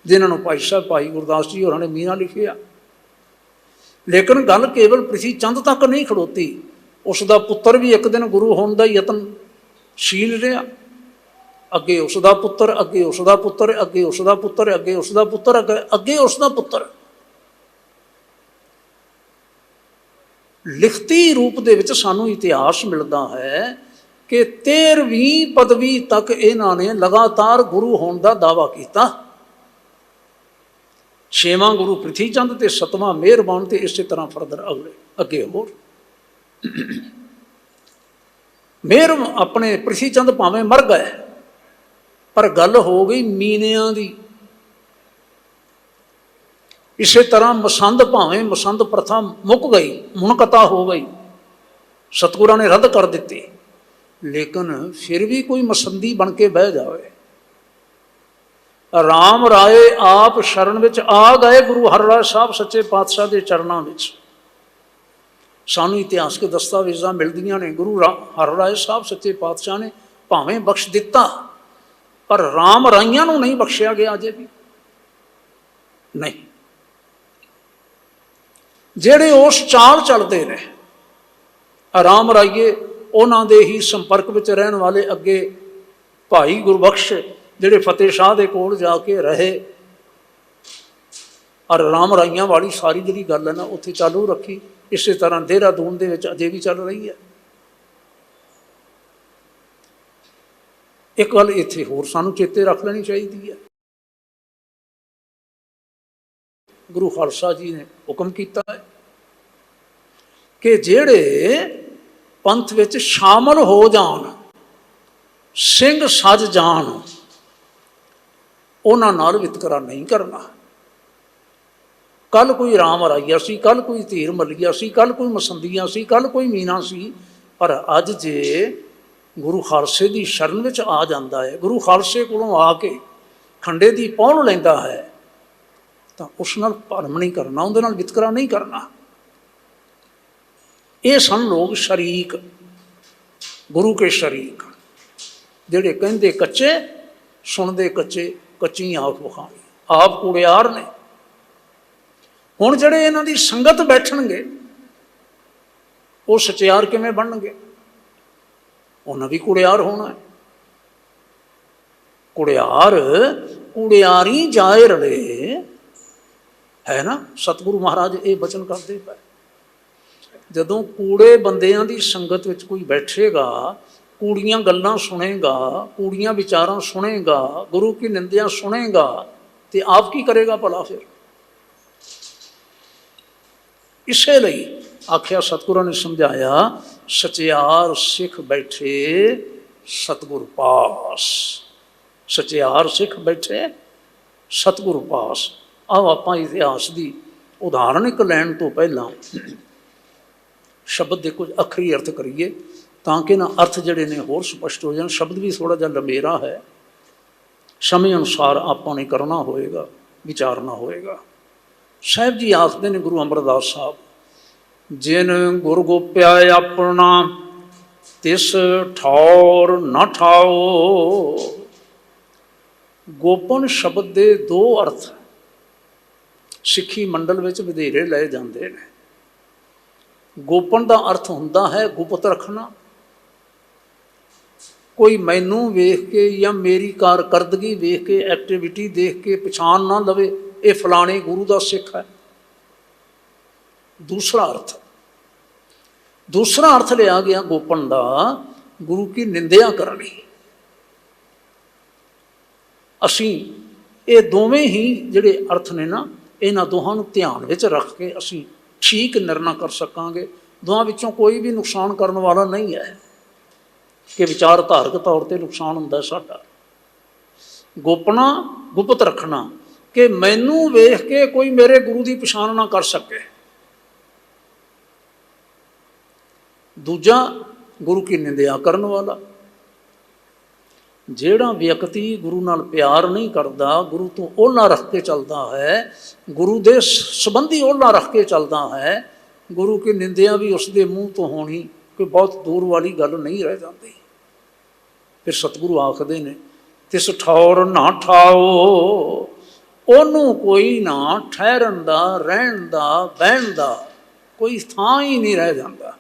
ਜਿਨ੍ਹਾਂ ਨੂੰ ਭਾਈ ਸਾਹਿਬ ਭਾਈ ਗੁਰਦਾਸ ਜੀ ਹੋਰਾਂ ਨੇ ਮੀਨਾ ਲਿਖਿਆ। ਲੇਕਿਨ ਗੱਲ ਕੇਵਲ ਪ੍ਰਿਥੀ ਚੰਦ ਤੱਕ ਨਹੀਂ ਖੜੋਤੀ, ਉਸ ਦਾ ਪੁੱਤਰ ਵੀ ਇੱਕ ਦਿਨ ਗੁਰੂ ਹੋਣ ਦਾ ਯਤਨਸ਼ੀਲ ਰਿਹਾ, ਅੱਗੇ ਉਸ ਦਾ ਪੁੱਤਰ, ਅੱਗੇ ਉਸ ਦਾ ਪੁੱਤਰ, ਅੱਗੇ ਉਸ ਦਾ ਪੁੱਤਰ, ਅੱਗੇ ਉਸ ਦਾ ਪੁੱਤਰ, ਅੱਗੇ ਉਸ ਦਾ ਪੁੱਤਰ। ਲਿਖਤੀ ਰੂਪ ਦੇ ਵਿੱਚ ਸਾਨੂੰ ਇਤਿਹਾਸ ਮਿਲਦਾ ਹੈ ਕਿ 13ਵੀਂ ਪਦਵੀ ਤੱਕ ਇਹਨਾਂ ਨੇ ਲਗਾਤਾਰ ਗੁਰੂ ਹੋਣ ਦਾ ਦਾਅਵਾ ਕੀਤਾ। 6ਵਾਂ ਗੁਰੂ ਪ੍ਰਿਥੀ ਚੰਦ ਤੇ 7ਵਾਂ ਮਿਹਰਬਾਨ, ਤੇ ਇਸੇ ਤਰ੍ਹਾਂ ਫਰਦਰ ਅਗਲੇ ਅੱਗੇ ਹੋਰ। ਮਿਹਰ ਆਪਣੇ ਪ੍ਰਿਥੀ ਚੰਦ ਭਾਵੇਂ ਮਰ ਗਏ, ਪਰ ਗੱਲ ਹੋ ਗਈ ਮੀਨਿਆਂ ਦੀ। ਇਸੇ ਤਰ੍ਹਾਂ ਮਸੰਦ, ਭਾਵੇਂ ਮਸੰਦ ਪ੍ਰਥਾ ਮੁੱਕ ਗਈ, ਮੁਨਕਤਾ ਹੋ ਗਈ, ਸਤਿਗੁਰਾਂ ਨੇ ਰੱਦ ਕਰ ਦਿੱਤੀ, ਲੇਕਿਨ ਫਿਰ ਵੀ ਕੋਈ ਮਸੰਦੀ ਬਣ ਕੇ ਬਹਿ ਜਾਵੇ। ਰਾਮ ਰਾਏ ਆਪ ਸ਼ਰਨ ਵਿੱਚ ਆ ਗਏ ਗੁਰੂ ਹਰਿਰਾਏ ਸਾਹਿਬ ਸੱਚੇ ਪਾਤਸ਼ਾਹ ਦੇ ਚਰਨਾਂ ਵਿੱਚ। ਸਾਨੂੰ ਇਤਿਹਾਸਕ ਦਸਤਾਵੇਜ਼ਾਂ ਮਿਲਦੀਆਂ ਨੇ, ਗੁਰੂ ਹਰਿਰਾਏ ਸਾਹਿਬ ਸੱਚੇ ਪਾਤਸ਼ਾਹ ਨੇ ਭਾਵੇਂ ਬਖਸ਼ ਦਿੱਤਾ, ਪਰ ਰਾਮ ਰਾਈਆਂ ਨੂੰ ਨਹੀਂ ਬਖਸ਼ਿਆ ਗਿਆ ਅਜੇ ਵੀ ਨਹੀਂ। ਜਿਹੜੇ ਉਸ ਚਾਲ ਚੱਲਦੇ ਨੇ, ਰਾਮ ਰਾਈਏ ਉਹਨਾਂ ਦੇ ਹੀ ਸੰਪਰਕ ਵਿੱਚ ਰਹਿਣ ਵਾਲੇ, ਅੱਗੇ ਭਾਈ ਗੁਰਬਖਸ਼ ਜਿਹੜੇ ਫਤਿਹ ਸ਼ਾਹ ਦੇ ਕੋਲ ਜਾ ਕੇ ਰਹੇ, ਔਰ ਰਾਮ ਰਾਈਆਂ ਵਾਲੀ ਸਾਰੀ ਜਿਹੜੀ ਗੱਲ ਹੈ ਨਾ ਉੱਥੇ ਚਾਲੂ ਰੱਖੀ। ਇਸੇ ਤਰ੍ਹਾਂ ਦੇਹਰਾਦੂਨ ਦੇ ਵਿੱਚ ਅਜੇ ਵੀ ਚੱਲ ਰਹੀ ਹੈ। ਇੱਕ ਗੱਲ ਇੱਥੇ ਹੋਰ ਸਾਨੂੰ ਚੇਤੇ ਰੱਖ ਲੈਣੀ ਚਾਹੀਦੀ ਹੈ, ਗੁਰੂ ਖਾਲਸਾ ਜੀ ਨੇ ਹੁਕਮ ਕੀਤਾ ਹੈ ਕਿ ਜਿਹੜੇ ਪੰਥ ਵਿੱਚ ਸ਼ਾਮਲ ਹੋ ਜਾਣ, ਸਿੰਘ ਸੱਜ ਜਾਣ, ਉਹਨਾਂ ਨਾਲ ਵਿਤਕਰਾ ਨਹੀਂ ਕਰਨਾ। कल कोई राम राइया सी, कल कोई धीर मलिया सी, कल कोई मसंदिया सी, कल कोई मीना सी। पर अज जे गुरु खालसे की शरण में आ जाता है, गुरु खालसे को आके खंडे की पौण लेंदा है, तो उस नाल भरम नहीं करना, उहदे नाल वितकरा नहीं करना। ये सन लोग शरीक, गुरु के शरीक, जिहड़े कहंदे कच्चे सुनते कच्चे, कच्ची आख विखाणी, आप कूड़ियार ने। हुण जिहड़े इन्हां दी संगत बैठणगे वो सचियार किवें बनणगे? उन्हां भी कूड़ियार होना है। कुड़ियार कुड़ियारी जाए रले है ना, सतगुरु महाराज ये वचन करते पे। जदों कूड़े बंदियां दी संगत विच कोई बैठेगा, कूड़ियां गल्लां सुनेगा, कूड़ियां विचारां सुनेगा, गुरु की निंदिया सुनेगा, तो आप की करेगा भला? फिर इसे लई आख्या, सतगुरु ने समझाया, सचियार सिख बैठे सतगुरु पास। सचियार सिख बैठे सतगुरु पास। आओ आपां इतिहास की उदाहरण एक लैण तो पहला शब्द के कुछ अखरी अर्थ करिए, ताकि ना अर्थ जड़े ने होर स्पष्ट हो जाए। शब्द भी थोड़ा जिहा लंबेरा है, समय अनुसार आपां ने करना होएगा, विचारना होएगा। साहिब जी आखते ने, गुरु अमरदास साहब, जिन गुर गोप्या अपना तिस ठौर न ठाओ। गोपन शब्द के दो अर्थ सिੱਖੀ मंडल में ਵਧੇਰੇ लए जाते हैं। गोपन का अर्थ हुंदा है गुप्त रखना। कोई मैनू वेख के या मेरी कारकरदगी वेख के, एक्टिविटी देख के पछाण ना लवे ये फलाने गुरु का सिख है। दूसरा अर्थ लिया गया गोपन का, गुरु की निंदिया करनी। असी ये दोवें ही जिहड़े अर्थ ने ना, इन्हां दोहां नूं ध्यान विच रख के असी ठीक निर्णय कर सकांगे। दोहां विचों कोई भी नुकसान करने वाला नहीं है कि विचारधारक तौर पर नुकसान हुंदा साडा। गोपना गुप्त रखना कि मैनू वेख के कोई मेरे गुरु की पछाण ना कर सके। दूजा गुरु की निंदिया करने वाला, जिहड़ा व्यक्ति गुरु नाल प्यार नहीं करता, गुरु तो ओला रख के चलता है, गुरु दे संबंधी ओला रख के चलता है, गुरु की निंदिया भी उसके मूँह तो होनी कोई बहुत दूर वाली गल नहीं रह जाती। फिर सतगुरु आखदे ने, तिस ठौर ना ठाओ, ओनू कोई ना ठहरन दा, रहन दा, बहन दा कोई थां ही नहीं रह जाता।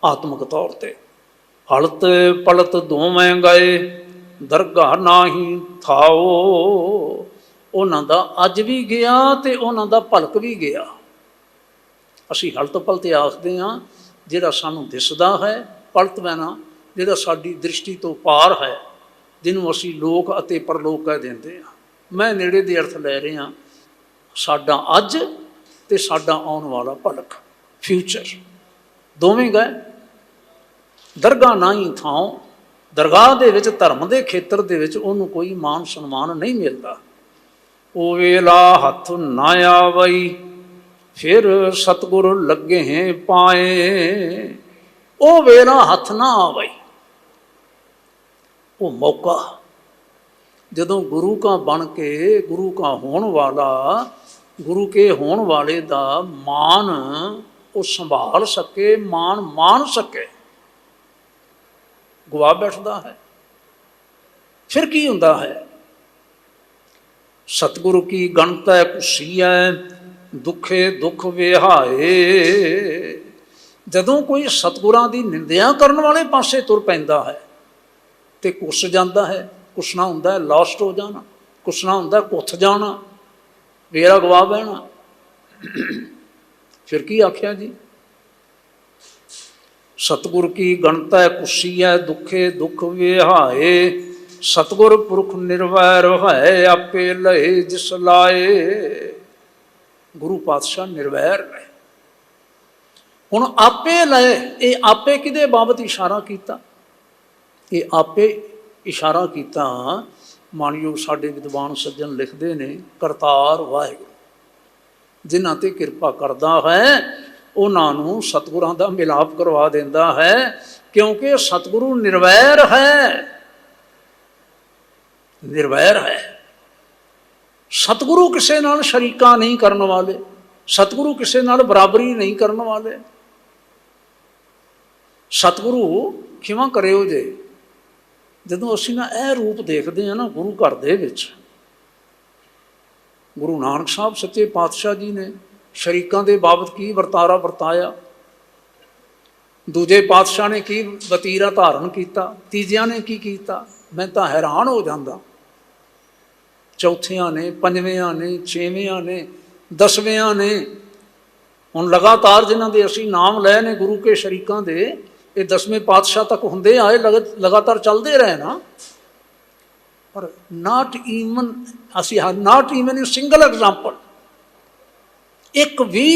आत्मक तौर पर हलत पलत दोवें गए, दरगाह नाही थाओ। उन्हां दा अज भी गया तो उन्हां दा भलक भी गया। असी हलत पलत आखते हाँ जिहड़ा सानू दिसदा है, पलत वैना जिहड़ा साडी दृष्टि तो पार है, जिन्हों असी लोक अते परलोक कह देंदे हाँ। मैं नेड़े दे अर्थ लै रहा, साडा अज ते साडा आउण वाला भलक, फ्यूचर दोवें गए। दरगाह ना ही थाओ, दरगाह दे विच धर्म के खेत्र दे विच उहनूं कोई मान सन्मान नहीं मिलता। ओ वेला हथ ना आवई, फिर सतगुर लगे हैं पाए। ओ वेला हथ ना आवई, वो मौका जदों गुरु का बन के, गुरु का होने वाला, गुरु के होने वाले दा मान वो संभाल सके, मान सके, गवा बैठता है। फिर की हुंदा है? सतगुरु की गणता कुसी है, दुखे दुख विहाए। जदों कोई सतगुरां दी निंदिया करने वाले पासे तुर पैंदा है तो कुस जाता है। कुसना हुंदा है लॉस्ट हो जाना, कुसना हुंदा है कुथ जाना, वेरा गवा बहना। फिर की आख्या जी? सतगुर की गणता कुसी है, दुखे दुख विहाए। सतगुर पुरख निर्वैर है, आपे लहे जिस लाए। गुरु पातशाह निर्वैर है। हुण आपे लए, ये आपे किदे बाबत इशारा किया? ये आपे इशारा किया ਮਾਣਯੋਗ ਸਾਡੇ ਵਿਦਵਾਨ ਸੱਜਣ ਲਿਖਦੇ ਨੇ, ਕਰਤਾਰ ਵਾਹਿਗੁਰੂ ਜਿਨ੍ਹਾਂ 'ਤੇ ਕਿਰਪਾ ਕਰਦਾ ਹੈ ਉਹਨਾਂ ਨੂੰ ਸਤਿਗੁਰਾਂ ਦਾ ਮਿਲਾਪ ਕਰਵਾ ਦਿੰਦਾ ਹੈ, ਕਿਉਂਕਿ ਸਤਿਗੁਰੂ ਨਿਰਵੈਰ ਹੈ। ਨਿਰਵੈਰ ਹੈ। ਸਤਿਗੁਰੂ ਕਿਸੇ ਨਾਲ ਸ਼ਰੀਕਾ ਨਹੀਂ ਕਰਨ ਵਾਲੇ, ਸਤਿਗੁਰੂ ਕਿਸੇ ਨਾਲ ਬਰਾਬਰੀ ਨਹੀਂ ਕਰਨ ਵਾਲੇ। ਸਤਿਗੁਰੂ ਖਿਮਾ ਕਰਿਓ ਜੇ, ਜਦੋਂ ਅਸੀਂ ਨਾ ਇਹ ਰੂਪ ਦੇਖਦੇ ਹਾਂ ਨਾ ਗੁਰੂ ਘਰ ਦੇ ਵਿੱਚ, ਗੁਰੂ ਨਾਨਕ ਸਾਹਿਬ ਸੱਚੇ ਪਾਤਸ਼ਾਹ ਜੀ ਨੇ ਸ਼ਰੀਕਾਂ ਦੇ ਬਾਬਤ ਕੀ ਵਰਤਾਰਾ ਵਰਤਾਇਆ, ਦੂਜੇ ਪਾਤਸ਼ਾਹ ਨੇ ਕੀ ਵਤੀਰਾ ਧਾਰਨ ਕੀਤਾ, ਤੀਜਿਆਂ ਨੇ ਕੀ ਕੀਤਾ, ਮੈਂ ਤਾਂ ਹੈਰਾਨ ਹੋ ਜਾਂਦਾ। ਚੌਥਿਆਂ ਨੇ, ਪੰਜਵਿਆਂ ਨੇ, ਛੇਵਿਆਂ ਨੇ, ਦਸਵਿਆਂ ਨੇ, ਹੁਣ ਲਗਾਤਾਰ ਜਿਨ੍ਹਾਂ ਦੇ ਅਸੀਂ ਨਾਮ ਲਏ ਨੇ ਗੁਰੂ ਕੇ ਸ਼ਰੀਕਾਂ ਦੇ, ਇਹ 10ਵੇਂ ਪਾਤਸ਼ਾਹ ਤੱਕ ਹੁੰਦੇ ਆਏ, ਲਗਾਤਾਰ ਚੱਲਦੇ ਰਹੇ ਨਾ। ਪਰ not even in single example, ਇੱਕ ਵੀ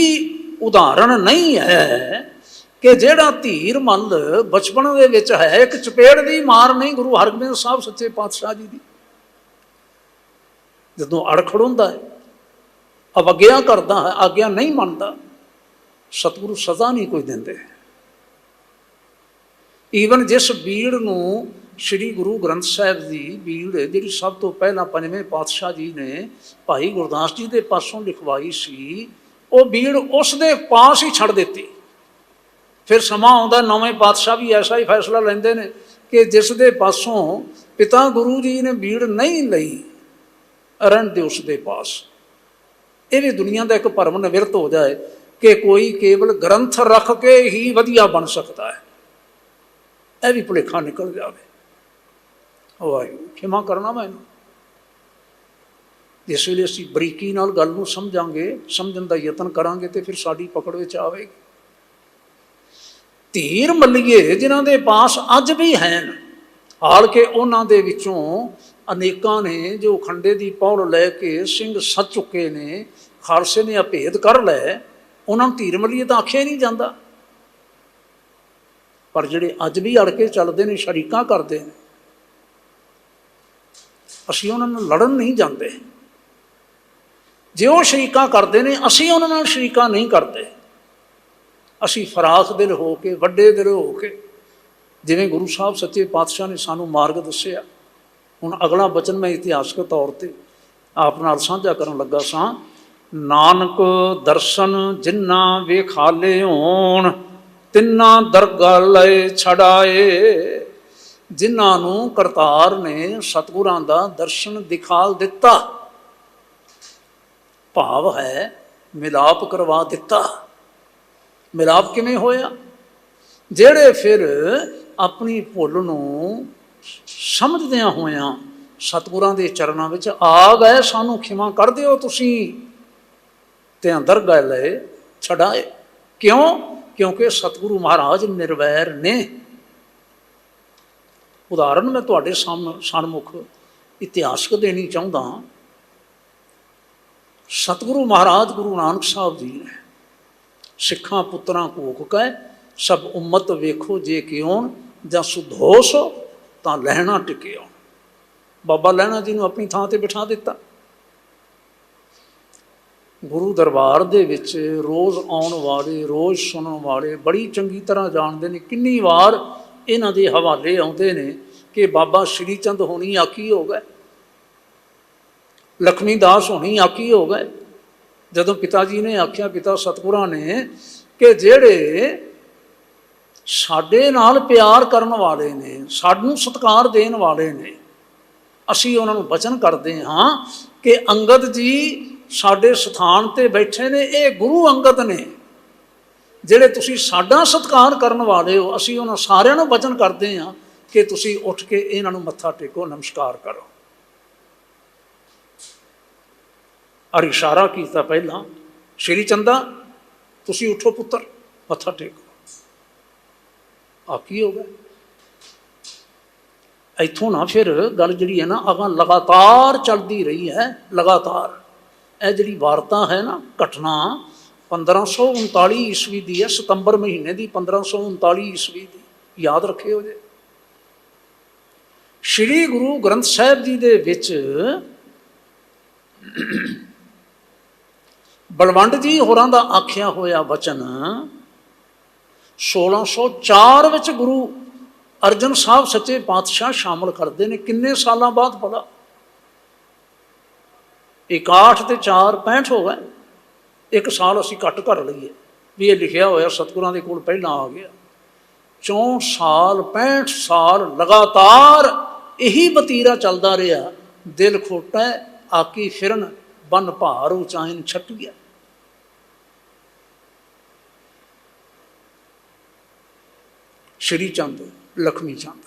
ਉਦਾਹਰਣ ਨਹੀਂ ਹੈ ਕਿ ਜਿਹੜਾ ਧੀਰ ਮੱਲ ਬਚਪਨ ਦੇ ਵਿੱਚ ਹੈ, ਇੱਕ ਚਪੇੜ ਦੀ ਮਾਰ ਨਹੀਂ ਗੁਰੂ ਹਰਗੋਬਿੰਦ ਸਾਹਿਬ ਸੱਚੇ ਪਾਤਸ਼ਾਹ ਜੀ ਦੀ। ਜਦੋਂ ਅੜਖੜ ਹੁੰਦਾ ਹੈ, ਅਵੱਗਿਆ ਕਰਦਾ ਹੈ, ਆਗਿਆ ਨਹੀਂ ਮੰਨਦਾ, ਸਤਿਗੁਰੂ ਸਜ਼ਾ ਨਹੀਂ ਕੋਈ ਦਿੰਦੇ। ਈਵਨ ਜਿਸ ਬੀੜ ਨੂੰ ਸ਼੍ਰੀ ਗੁਰੂ ਗ੍ਰੰਥ ਸਾਹਿਬ ਦੀ ਬੀੜ ਜਿਹੜੀ ਸਭ ਤੋਂ ਪਹਿਲਾਂ 5ਵੇਂ ਪਾਤਸ਼ਾਹ ਜੀ ਨੇ ਭਾਈ ਗੁਰਦਾਸ ਜੀ ਦੇ ਪਾਸੋਂ ਲਿਖਵਾਈ ਸੀ, ਉਹ ਬੀੜ ਉਸ ਦੇ ਪਾਸ ਹੀ ਛੱਡ ਦਿੱਤੀ। ਫਿਰ ਸਮਾਂ ਆਉਂਦਾ, 9ਵੇਂ ਪਾਤਸ਼ਾਹ ਵੀ ਐਸਾ ਹੀ ਫੈਸਲਾ ਲੈਂਦੇ ਨੇ ਕਿ ਜਿਸ ਦੇ ਪਾਸੋਂ ਪਿਤਾ ਗੁਰੂ ਜੀ ਨੇ ਬੀੜ ਨਹੀਂ ਲਈ, ਰਹਿਣ ਦੇ ਉਸ ਦੇ ਪਾਸ। ਇਹ ਵੀ ਦੁਨੀਆ ਦਾ ਇੱਕ ਭਰਮ ਨਿਵਰਤ ਹੋ ਜਾਏ ਕਿ ਕੋਈ ਕੇਵਲ ਗ੍ਰੰਥ ਰੱਖ ਕੇ ਹੀ ਵਧੀਆ ਬਣ ਸਕਦਾ ਹੈ, ਇਹ ਵੀ ਭੁਲੇਖਾ ਨਿਕਲ ਜਾਵੇ। ਵਾਹਿਗੁਰੂ ਖਿਮਾ ਕਰਨਾ ਮੈਨੂੰ। ਜਿਸ ਵੇਲੇ ਅਸੀਂ ਬਰੀਕੀ ਨਾਲ ਗੱਲ ਨੂੰ ਸਮਝਾਂਗੇ, ਸਮਝਣ ਦਾ ਯਤਨ ਕਰਾਂਗੇ, ਤੇ ਫਿਰ ਸਾਡੀ ਪਕੜ ਵਿੱਚ ਆਵੇਗੀ। ਧੀਰ ਮੱਲੀਏ ਜਿਨ੍ਹਾਂ ਦੇ ਪਾਸ ਅੱਜ ਵੀ ਹਨ, ਹਾਲ ਕੇ ਉਹਨਾਂ ਦੇ ਵਿੱਚੋਂ ਅਨੇਕਾਂ ਨੇ ਜੋ ਖੰਡੇ ਦੀ ਪੌੜ ਲੈ ਕੇ ਸਿੰਘ ਸੱਜ ਚੁੱਕੇ ਨੇ, ਖਾਲਸੇ ਨੇ ਅਭੇਦ ਕਰ ਲਏ, ਉਹਨਾਂ ਨੂੰ ਧੀਰ ਮੱਲੀਏ ਤਾਂ ਆਖਿਆ ਨਹੀਂ ਜਾਂਦਾ। ਪਰ ਜਿਹੜੇ ਅੱਜ ਵੀ ਅੜ ਕੇ ਚੱਲਦੇ ਨੇ, ਸ਼ਰੀਕਾਂ ਕਰਦੇ ਨੇ, ਅਸੀਂ ਉਹਨਾਂ ਨਾਲ ਲੜਨ ਨਹੀਂ ਜਾਂਦੇ। ਜੇ ਉਹ ਸ਼ਰੀਕਾਂ ਕਰਦੇ ਨੇ, ਅਸੀਂ ਉਹਨਾਂ ਨਾਲ ਸ਼ਰੀਕਾਂ ਨਹੀਂ ਕਰਦੇ। ਅਸੀਂ ਫਰਾਖ ਦਿਲ ਹੋ ਕੇ, ਵੱਡੇ ਦਿਲ ਹੋ ਕੇ, ਜਿਵੇਂ ਗੁਰੂ ਸਾਹਿਬ ਸੱਚੇ ਪਾਤਸ਼ਾਹ ਨੇ ਸਾਨੂੰ ਮਾਰਗ ਦੱਸਿਆ। ਹੁਣ ਅਗਲਾ ਬਚਨ ਮੈਂ ਇਤਿਹਾਸਕ ਤੌਰ 'ਤੇ ਆਪ ਨਾਲ ਸਾਂਝਾ ਕਰਨ ਲੱਗਾ ਸਾਂ। ਨਾਨਕ ਦਰਸ਼ਨ ਜਿੰਨਾ ਵੇਖਾਲੇ ਹੋਣ, ਤਿੰਨਾਂ ਦਰਗਾਹ ਲਏ ਛੜਾਏ। ਜਿਨ੍ਹਾਂ ਨੂੰ ਕਰਤਾਰ ਨੇ ਸਤਿਗੁਰਾਂ ਦਾ ਦਰਸ਼ਨ ਦਿਖਾ ਦਿੱਤਾ, ਭਾਵ ਹੈ ਮਿਲਾਪ ਕਰਵਾ ਦਿੱਤਾ। ਮਿਲਾਪ ਕਿਵੇਂ ਹੋਇਆ? ਜਿਹੜੇ ਫਿਰ ਆਪਣੀ ਭੁੱਲ ਨੂੰ ਸਮਝਦਿਆਂ ਹੋਇਆਂ ਸਤਿਗੁਰਾਂ ਦੇ ਚਰਨਾਂ ਵਿੱਚ ਆ ਗਏ, ਸਾਨੂੰ ਖਿਮਾ ਕਰ ਦਿਓ ਤੁਸੀਂ, ਤੇ ਦਰਗਾਹ ਲਏ ਛਡਾਏ। ਕਿਉਂ? ਕਿਉਂਕਿ ਸਤਿਗੁਰੂ ਮਹਾਰਾਜ ਨਿਰਵੈਰ ਨੇ। ਉਦਾਹਰਨ ਮੈਂ ਤੁਹਾਡੇ ਸਨਮੁਖ ਇਤਿਹਾਸਕ ਦੇਣੀ ਚਾਹੁੰਦਾ। ਸਤਿਗੁਰੂ ਮਹਾਰਾਜ ਗੁਰੂ ਨਾਨਕ ਸਾਹਿਬ ਜੀ ਨੇ ਸਿੱਖਾਂ ਪੁੱਤਰਾਂ ਘੋਖ ਕਹਿ ਸਭ ਉਮਤ ਵੇਖੋ ਜੇ ਕਿਉਂ, ਜਾਂ ਸੁਧੋਸ ਤਾਂ ਲਹਿਣਾ ਟਿਕਿਓ। ਬਾਬਾ ਲਹਿਣਾ ਜੀ ਨੂੰ ਆਪਣੀ ਥਾਂ 'ਤੇ ਬਿਠਾ ਦਿੱਤਾ। ਗੁਰੂ ਦਰਬਾਰ ਦੇ ਵਿੱਚ ਰੋਜ਼ ਆਉਣ ਵਾਲੇ, ਰੋਜ਼ ਸੁਣਨ ਵਾਲੇ ਬੜੀ ਚੰਗੀ ਤਰ੍ਹਾਂ ਜਾਣਦੇ ਨੇ। ਕਿੰਨੀ ਵਾਰ ਇਹਨਾਂ ਦੇ ਹਵਾਲੇ ਆਉਂਦੇ ਨੇ ਕਿ ਬਾਬਾ ਸ਼੍ਰੀ ਚੰਦ ਹੋਣੀ ਆਕੀ ਹੋ ਗਏ, ਲਖਮੀ ਦਾਸ ਹੋਣੀ ਆਕੀ ਹੋ ਗਏ। ਜਦੋਂ ਪਿਤਾ ਜੀ ਨੇ ਆਖਿਆ, ਪਿਤਾ ਸਤਿਗੁਰਾਂ ਨੇ, ਕਿ ਜਿਹੜੇ ਸਾਡੇ ਨਾਲ ਪਿਆਰ ਕਰਨ ਵਾਲੇ ਨੇ, ਸਾਨੂੰ ਸਤਿਕਾਰ ਦੇਣ ਵਾਲੇ ਨੇ, ਅਸੀਂ ਉਹਨਾਂ ਨੂੰ ਬਚਨ ਕਰਦੇ ਹਾਂ ਕਿ ਅੰਗਦ ਜੀ ਸਾਡੇ ਸਥਾਨ 'ਤੇ ਬੈਠੇ ਨੇ, ਇਹ ਗੁਰੂ ਅੰਗਦ ਨੇ, ਜਿਹੜੇ ਤੁਸੀਂ ਸਾਡਾ ਸਤਿਕਾਰ ਕਰਨ ਵਾਲੇ ਹੋ। ਅਸੀਂ ਉਹਨਾਂ ਸਾਰਿਆਂ ਨੂੰ ਬਚਨ ਕਰਦੇ ਹਾਂ ਕਿ ਤੁਸੀਂ ਉੱਠ ਕੇ ਇਹਨਾਂ ਨੂੰ ਮੱਥਾ ਟੇਕੋ, ਨਮਸਕਾਰ ਕਰੋ। ਔਰ ਇਸ਼ਾਰਾ ਕੀਤਾ ਪਹਿਲਾਂ, ਸ਼੍ਰੀ ਚੰਦਾ ਤੁਸੀਂ ਉੱਠੋ ਪੁੱਤਰ, ਮੱਥਾ ਟੇਕੋ। ਆ ਕੀ ਹੋ ਗਿਆ? ਇੱਥੋਂ ਨਾ ਫਿਰ ਗੱਲ ਜਿਹੜੀ ਹੈ ਨਾ ਅਗਾਂ ਲਗਾਤਾਰ ਚੱਲਦੀ ਰਹੀ ਹੈ। ਲਗਾਤਾਰ ਇਹ ਜਿਹੜੀ ਵਾਰਤਾ ਹੈ ਨਾ, ਘਟਨਾ 1539 ਈਸਵੀ ਦੀ ਹੈ, ਸਤੰਬਰ ਮਹੀਨੇ ਦੀ 1539 ਈਸਵੀ ਦੀ, ਯਾਦ ਰੱਖਿਓ ਜੇ। ਸ਼੍ਰੀ ਗੁਰੂ ਗ੍ਰੰਥ ਸਾਹਿਬ ਜੀ ਦੇ ਵਿੱਚ ਬਲਵੰਡ ਜੀ ਹੋਰਾਂ ਦਾ ਆਖਿਆ ਹੋਇਆ ਵਚਨ 1604 ਵਿੱਚ ਗੁਰੂ ਅਰਜਨ ਸਾਹਿਬ ਸੱਚੇ ਪਾਤਸ਼ਾਹ ਸ਼ਾਮਲ ਕਰਦੇ ਨੇ। ਕਿੰਨੇ ਸਾਲਾਂ ਬਾਅਦ ਭਲਾ? 61 ਤੇ 4 65 ਹੋ ਗਏ। ਇੱਕ ਸਾਲ ਅਸੀਂ ਘੱਟ ਕਰ ਲਈਏ ਵੀ ਇਹ ਲਿਖਿਆ ਹੋਇਆ ਸਤਿਗੁਰਾਂ ਦੇ ਕੋਲ ਪਹਿਲਾਂ ਆ ਗਿਆ। 64 ਸਾਲ 65 ਸਾਲ ਲਗਾਤਾਰ ਇਹੀ ਵਤੀਰਾ ਚੱਲਦਾ ਰਿਹਾ। ਦਿਲ ਖੋਟਾ ਆਕੀ ਫਿਰਨ ਬਨ ਭਾਰ ਉਚਾਇਨ ਛੱਟ ਗਿਆ। ਸ਼੍ਰੀ ਚੰਦ ਲਖਮੀ ਚੰਦ।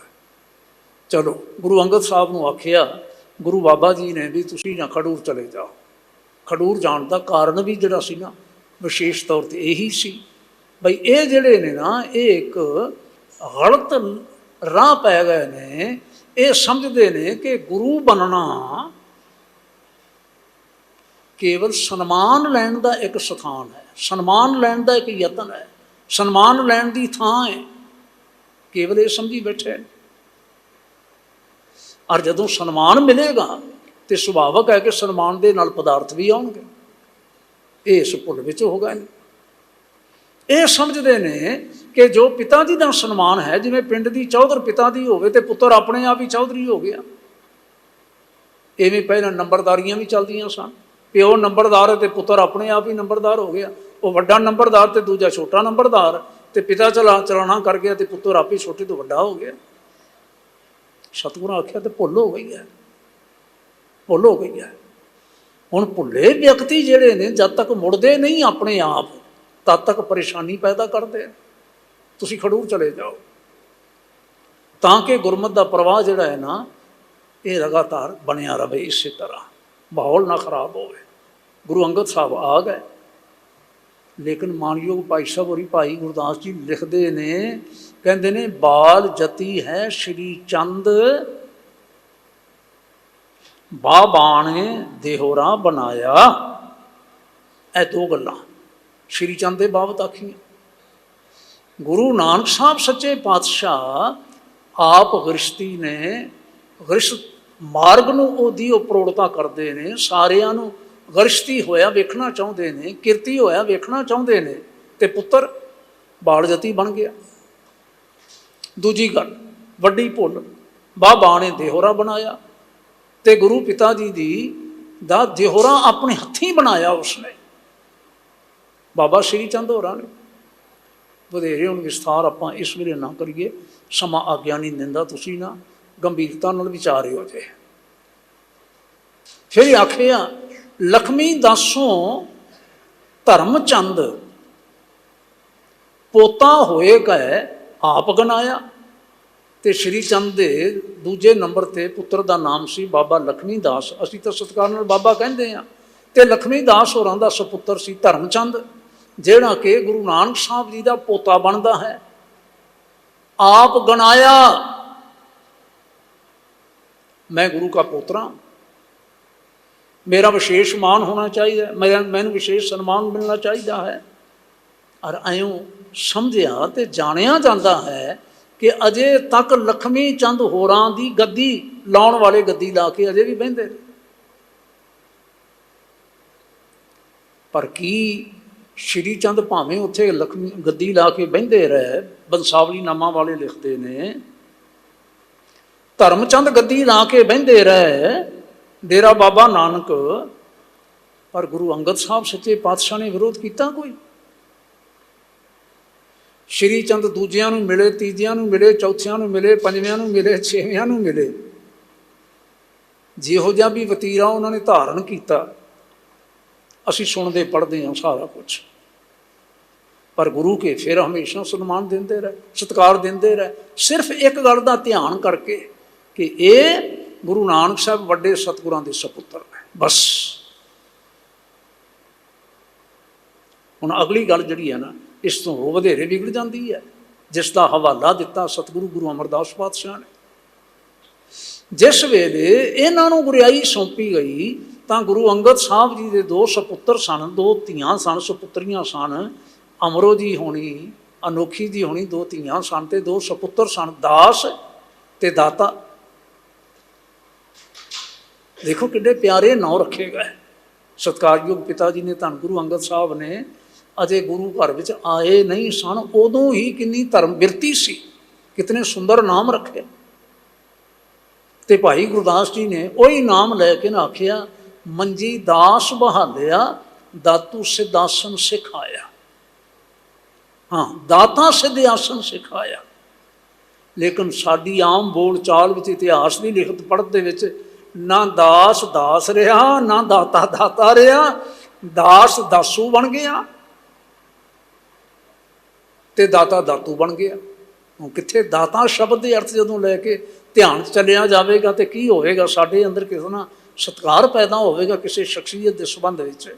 ਚਲੋ ਗੁਰੂ ਅੰਗਦ ਸਾਹਿਬ ਨੂੰ ਆਖਿਆ ਗੁਰੂ ਬਾਬਾ ਜੀ ਨੇ ਵੀ ਤੁਸੀਂ ਨਾ ਖਡੂਰ ਚਲੇ ਜਾਓ। ਖਡੂਰ ਜਾਣ ਦਾ ਕਾਰਨ ਵੀ ਜਿਹੜਾ ਸੀ ਨਾ ਵਿਸ਼ੇਸ਼ ਤੌਰ 'ਤੇ ਇਹੀ ਸੀ ਬਈ ਇਹ ਜਿਹੜੇ ਨੇ ਨਾ ਇਹ ਇੱਕ ਗਲਤ ਰਾਹ ਪੈ ਗਏ ਨੇ। ਇਹ ਸਮਝਦੇ ਨੇ ਕਿ ਗੁਰੂ ਬਣਨਾ ਕੇਵਲ ਸਨਮਾਨ ਲੈਣ ਦਾ ਇੱਕ ਸਥਾਨ ਹੈ, ਸਨਮਾਨ ਲੈਣ ਦਾ ਇੱਕ ਯਤਨ ਹੈ, ਸਨਮਾਨ ਲੈਣ ਦੀ ਥਾਂ ਹੈ। ਕੇਵਲ ਇਹ ਸਮਝੀ ਬੈਠੇ। ਔਰ ਜਦੋਂ ਸਨਮਾਨ ਮਿਲੇਗਾ ਤੇ ਸੁਭਾਵਕ ਹੈ ਕਿ ਸਨਮਾਨ ਦੇ ਨਾਲ ਪਦਾਰਥ ਵੀ ਆਉਣਗੇ। ਇਹ ਇਸ ਭੁੱਲ ਵਿੱਚ ਹੋ ਗਏ ਨੇ। ਇਹ ਸਮਝਦੇ ਨੇ ਕਿ ਜੋ ਪਿਤਾ ਜੀ ਦਾ ਸਨਮਾਨ ਹੈ, ਜਿਵੇਂ ਪਿੰਡ ਦੀ ਚੌਧਰ ਪਿਤਾ ਦੀ ਹੋਵੇ ਤੇ ਪੁੱਤਰ ਆਪਣੇ ਆਪ ਹੀ ਚੌਧਰੀ ਹੋ ਗਿਆ। ਇਵੇਂ ਪਹਿਲਾਂ ਨੰਬਰਦਾਰੀਆਂ ਵੀ ਚੱਲਦੀਆਂ ਸਨ। ਪਿਓ ਨੰਬਰਦਾਰ ਤੇ ਪੁੱਤਰ ਆਪਣੇ ਆਪ ਹੀ ਨੰਬਰਦਾਰ ਹੋ ਗਿਆ। ਉਹ ਵੱਡਾ ਨੰਬਰਦਾਰ ਤੇ ਦੂਜਾ ਛੋਟਾ ਨੰਬਰਦਾਰ, ਤੇ ਪਿਤਾ ਚਲਾਣਾ ਕਰ ਗਿਆ ਤੇ ਪੁੱਤਰ ਆਪੇ ਛੋਟੇ ਤੋਂ ਵੱਡਾ ਹੋ ਗਿਆ। ਸਤਿਗੁਰਾਂ ਆਖਿਆ ਤੇ ਭੁੱਲ ਹੋ ਗਈ ਹੈ, ਭੁੱਲ ਹੋ ਗਈ ਹੈ। ਹੁਣ ਭੁੱਲੇ ਵਿਅਕਤੀ ਜਿਹੜੇ ਨੇ ਜਦ ਤੱਕ ਮੁੜਦੇ ਨਹੀਂ ਆਪਣੇ ਆਪ ਤਦ ਤੱਕ ਪਰੇਸ਼ਾਨੀ ਪੈਦਾ ਕਰਦੇ। ਤੁਸੀਂ ਖਡੂਰ ਚਲੇ ਜਾਓ ਤਾਂ ਕਿ ਗੁਰਮਤਿ ਦਾ ਪ੍ਰਵਾਹ ਜਿਹੜਾ ਹੈ ਨਾ ਇਹ ਲਗਾਤਾਰ ਬਣਿਆ ਰਹੇ, ਇਸੇ ਤਰ੍ਹਾਂ ਮਾਹੌਲ ਨਾ ਖਰਾਬ ਹੋਵੇ। ਗੁਰੂ ਅੰਗਦ ਸਾਹਿਬ ਆ ਗਏ, ਲੇਕਿਨ ਮਾਨਯੋਗ ਭਾਈ ਸਾਹਿਬ ਹੋਰੀ ਭਾਈ ਗੁਰਦਾਸ ਜੀ ਲਿਖਦੇ ਨੇ, ਕਹਿੰਦੇ ਨੇ ਬਾਲ ਜਤੀ ਹੈ ਸ਼੍ਰੀ ਚੰਦ ਬਾਬਾਣੇ ਦੇਹੋਰਾ ਬਣਾਇਆ। ਇਹ ਦੋ ਗੱਲਾਂ ਸ਼੍ਰੀ ਚੰਦ ਦੇ ਬਾਬਤ ਆਖੀਆਂ। ਗੁਰੂ ਨਾਨਕ ਸਾਹਿਬ ਸੱਚੇ ਪਾਤਸ਼ਾਹ ਆਪ ਗ੍ਰਸਤੀ ਨੇ, ਗ੍ਰਸਤ ਮਾਰਗ ਨੂੰ ਉਹਦੀ ਉਹ ਪ੍ਰੋੜਤਾ ਕਰਦੇ ਨੇ। ਸਾਰਿਆਂ ਨੂੰ ਗ੍ਰਸਤੀ ਹੋਇਆ ਵੇਖਣਾ ਚਾਹੁੰਦੇ ਨੇ, ਕਿਰਤੀ ਹੋਇਆ ਵੇਖਣਾ ਚਾਹੁੰਦੇ ਨੇ, ਤੇ ਪੁੱਤਰ ਬਾਲ ਜਤੀ ਬਣ ਗਿਆ। ਦੂਜੀ ਗੱਲ ਵੱਡੀ ਭੁੱਲ, ਬਾਬਾ ਨੇ ਦੇਹੋਰਾ ਬਣਾਇਆ ਤੇ ਗੁਰੂ ਪਿਤਾ ਜੀ ਦੀ ਦਾ ਦੇਹੋਰਾ ਆਪਣੇ ਹੱਥੀਂ ਬਣਾਇਆ ਉਸਨੇ, ਬਾਬਾ ਸ਼੍ਰੀ ਚੰਦ ਹੋਰਾਂ ਨੇ। ਵਧੇਰੇ ਹੁਣ ਵਿਸਥਾਰ ਆਪਾਂ ਇਸ ਵੇਲੇ ਨਾ ਕਰੀਏ, ਸਮਾਂ ਆਗਿਆ ਨਹੀਂ ਦਿੰਦਾ। ਤੁਸੀਂ ਨਾ ਗੰਭੀਰਤਾ ਨਾਲ ਵਿਚਾਰਿਓ ਜੇ। ਫਿਰ ਆਖਿਆ ਲਖਮੀ ਦਾਸੋਂ ਧਰਮ ਚੰਦ ਪੋਤਾ ਹੋਏ ਗਏ ਆਪ ਗਨਾਇਆ। ਤੇ ਸ਼੍ਰੀ ਚੰਦ ਦੇ ਦੂਜੇ ਨੰਬਰ ਤੇ ਪੁੱਤਰ ਦਾ ਨਾਮ ਸੀ ਬਾਬਾ ਲਖਮੀ ਦਾਸ। ਅਸੀਂ ਤਾਂ ਸਤਿਕਾਰ ਨਾਲ ਬਾਬਾ ਕਹਿੰਦੇ ਹਾਂ। ਤੇ ਲਖਮੀ ਦਾਸ ਹੋਰਾਂ ਦਾ ਸੁਪੁੱਤਰ ਸੀ ਧਰਮ ਚੰਦ, ਜਿਹੜਾ ਕਿ ਗੁਰੂ ਨਾਨਕ ਸਾਹਿਬ ਜੀ ਦਾ ਪੋਤਾ ਬਣਦਾ ਹੈ। ਆਪ ਗਨਾਇਆ, ਮੈਂ ਗੁਰੂ का पोतरा, मेरा विशेष मान होना चाहिए, मैनू विशेष सन्मान मिलना चाहिए है। और ऐं समझिया ते जानिया जाता है कि अजे तक लखमी चंद होरां दी गद्दी लाउण वाले गद्दी ला के अजे भी बहिंदे। पर की श्री चंद भावें उत्थे लखमी गद्दी ला के बहिंदे रहे, बंसावली नामा वाले लिखते ने धर्मचंद गद्दी ला के बहिंदे रहे डेरा बाबा नानक। पर गुरु अंगद साहब सच्चे पातशाह ने विरोध किया कोई? श्री चंद दूजियां नूं मिले, तीजियां नूं मिले, चौथियां नूं मिले, पंजवियां नूं मिले, छेवियां नूं मिले। जिहो जिहा भी वतीरा उन्होंने धारण किया असीं सुणदे पढ़दे हां सारा कुछ। पर गुरु के फिर हमेशा सन्मान देंदे रहे, सत्कार देंदे रहे। सिर्फ एक गल दा ध्यान करके कि ये गुरु नानक साहब वड्डे सतगुरां दे सपुत्र ने, बस। हुण अगली गल जिहड़ी है ना इस तो हो वधेरे बिगड़ जाती है, जिसका हवाला दिता सतगुरु गुरु अमरदास पातशाह ने। जिस वेले इन्हां नूं गुरियाई सौंपी गई तां गुरु अंगद साहब जी दे दो सपुत्र सन, दो धीआं सन, सपुत्रियां सन। अमरो जी होनी, अनोखी जी होनी, दो धीआं सन ते दो सपुत्र सन, दास ते दाता। ਦੇਖੋ ਕਿੱਡੇ ਪਿਆਰੇ ਨਾਂ ਰੱਖੇ ਗਏ। ਸਤਿਕਾਰਯੋਗ ਪਿਤਾ ਜੀ ਨੇ, ਧੰਨ ਗੁਰੂ ਅੰਗਦ ਸਾਹਿਬ ਨੇ ਅਜੇ ਗੁਰੂ ਘਰ ਵਿੱਚ ਆਏ ਨਹੀਂ ਸਨ, ਉਦੋਂ ਹੀ ਕਿੰਨੀ ਧਰਮ ਬਿਰਤੀ ਸੀ, ਕਿਤਨੇ ਸੁੰਦਰ ਨਾਮ ਰੱਖੇ। ਤੇ ਭਾਈ ਗੁਰਦਾਸ ਜੀ ਨੇ ਉਹੀ ਨਾਮ ਲੈ ਕੇ ਨਾ ਆਖਿਆ, ਮੰਜੀ ਦਾਸ ਬਹਾਲਿਆ ਦਾਤੂ ਸਿਧਾਸਨ ਸਿਖਾਇਆ। ਹਾਂ, ਦਾਤਾ ਸਿੱਧ ਆਸਨ ਸਿਖਾਇਆ। ਲੇਕਿਨ ਸਾਡੀ ਆਮ ਬੋਲ ਚਾਲ ਵਿੱਚ, ਇਤਿਹਾਸ ਦੀ ਲਿਖਤ ਪੜ੍ਹਨ ਦੇ ਵਿੱਚ ਨਾ ਦਾਸ ਦਾਸ ਰਿਹਾ, ਨਾ ਦਾਤਾ ਦਾਤਾ ਰਿਹਾ, ਦਾਸ ਦਾਸੂ ਬਣ ਗਿਆ ਤੇ ਦਾਤਾ ਦਾਤੂ ਬਣ ਗਿਆ। ਹੁਣ ਕਿੱਥੇ ਦਾਤਾ ਸ਼ਬਦ ਦੇ ਅਰਥ ਜਦੋਂ ਲੈ ਕੇ ਧਿਆਨ ਚੱਲਿਆ ਜਾਵੇਗਾ ਤੇ ਕੀ ਹੋਵੇਗਾ, ਸਾਡੇ ਅੰਦਰ ਕਿਸੇ ਨਾਲ ਸਤਿਕਾਰ ਪੈਦਾ ਹੋਵੇਗਾ ਕਿਸੇ ਸ਼ਖਸੀਅਤ ਦੇ ਸੰਬੰਧ ਵਿੱਚ।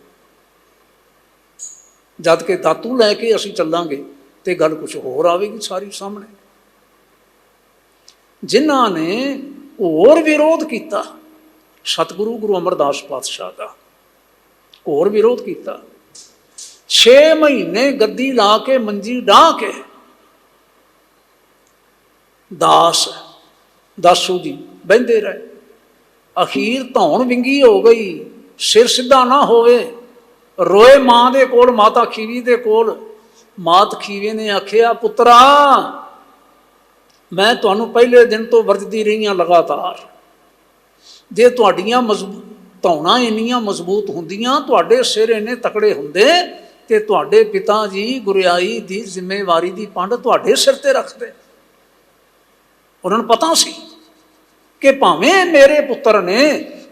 ਜਦ ਕਿ ਦਾਤੂ ਲੈ ਕੇ ਅਸੀਂ ਚੱਲਾਂਗੇ ਤੇ ਗੱਲ ਕੁਝ ਹੋਰ ਆਵੇਗੀ ਸਾਰੀ ਸਾਹਮਣੇ। ਜਿਨ੍ਹਾਂ ਨੇ ਹੋਰ ਵਿਰੋਧ ਕੀਤਾ ਸਤਿਗੁਰੂ ਗੁਰੂ ਅਮਰਦਾਸ ਪਾਤਸ਼ਾਹ ਦਾ, ਹੋਰ ਵਿਰੋਧ ਕੀਤਾ, 6 ਮਹੀਨੇ ਗੱਦੀ ਲਾ ਕੇ ਮੰਜੀ ਡਾਹ ਕੇ ਦਾਸੂ ਜੀ ਬਹਿੰਦੇ ਰਹੇ। ਅਖੀਰ ਧੌਣ ਵਿੰਗੀ ਹੋ ਗਈ, ਸਿਰ ਸਿੱਧਾ ਨਾ ਹੋਵੇ, ਰੋਏ ਮਾਂ ਦੇ ਕੋਲ, ਮਾਤਾ ਖੀਵੀ ਦੇ ਕੋਲ। ਮਾਤ ਖੀਵੇ ਨੇ ਆਖਿਆ, ਪੁੱਤਰਾ ਮੈਂ ਤੁਹਾਨੂੰ ਪਹਿਲੇ ਦਿਨ ਤੋਂ ਵਰਜਦੀ ਰਹੀ ਹਾਂ ਲਗਾਤਾਰ, ਜੇ ਤੁਹਾਡੀਆਂ ਧੌਣਾਂ ਇੰਨੀਆਂ ਮਜ਼ਬੂਤ ਹੁੰਦੀਆਂ, ਤੁਹਾਡੇ ਸਿਰ ਇੰਨੇ ਤਕੜੇ ਹੁੰਦੇ ਤੇ ਤੁਹਾਡੇ ਪਿਤਾ ਜੀ ਗੁਰਿਆਈ ਦੀ ਜ਼ਿੰਮੇਵਾਰੀ ਦੀ ਪੰਡ ਤੁਹਾਡੇ ਸਿਰ ਤੇ ਰੱਖਦੇ। ਉਹਨਾਂ ਨੂੰ ਪਤਾ ਸੀ ਕਿ ਭਾਵੇਂ ਮੇਰੇ ਪੁੱਤਰ ਨੇ,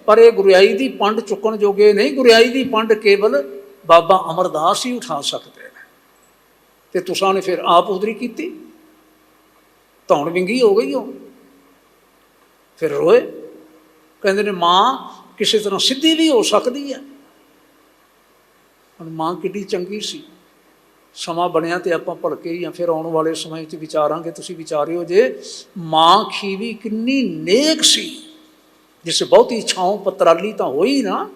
ਪਰ ਇਹ ਗੁਰਿਆਈ ਦੀ ਪੰਡ ਚੁੱਕਣ ਜੋਗੇ ਨਹੀਂ, ਗੁਰਿਆਈ ਦੀ ਪੰਡ ਕੇਵਲ ਬਾਬਾ ਅਮਰਦਾਸ ਹੀ ਉਠਾ ਸਕਦੇ ਨੇ। ਤੇ ਤੁਸਾਂ ਨੇ ਫਿਰ ਆਪ ਉਦਰੀ ਕੀਤੀ, ਧੌਣ ਵਿੰਗੀ ਹੋ ਗਈ। ਉਹ ਫਿਰ ਰੋਏ, ਕਹਿੰਦੇ ਨੇ ਮਾਂ ਕਿਸੇ ਤਰ੍ਹਾਂ ਸਿੱਧੀ ਵੀ ਹੋ ਸਕਦੀ ਹੈ। ਹੁਣ ਮਾਂ ਕਿੱਡੀ ਚੰਗੀ ਸੀ, ਸਮਾਂ ਬਣਿਆ ਤੇ ਆਪਾਂ ਭਲਕੇ ਹੀ ਆ, ਫਿਰ ਆਉਣ ਵਾਲੇ ਸਮੇਂ ਵਿੱਚ ਵਿਚਾਰਾਂਗੇ। ਤੁਸੀਂ ਵਿਚਾਰਿਓ ਜੇ ਮਾਂ ਖੀਵੀ ਕਿੰਨੀ ਨੇਕ ਸੀ, ਜਿਸ ਬਹੁਤੀ ਛਾਉ ਪਤਰਾਲੀ ਤਾਂ ਹੋਈ ਨਾ,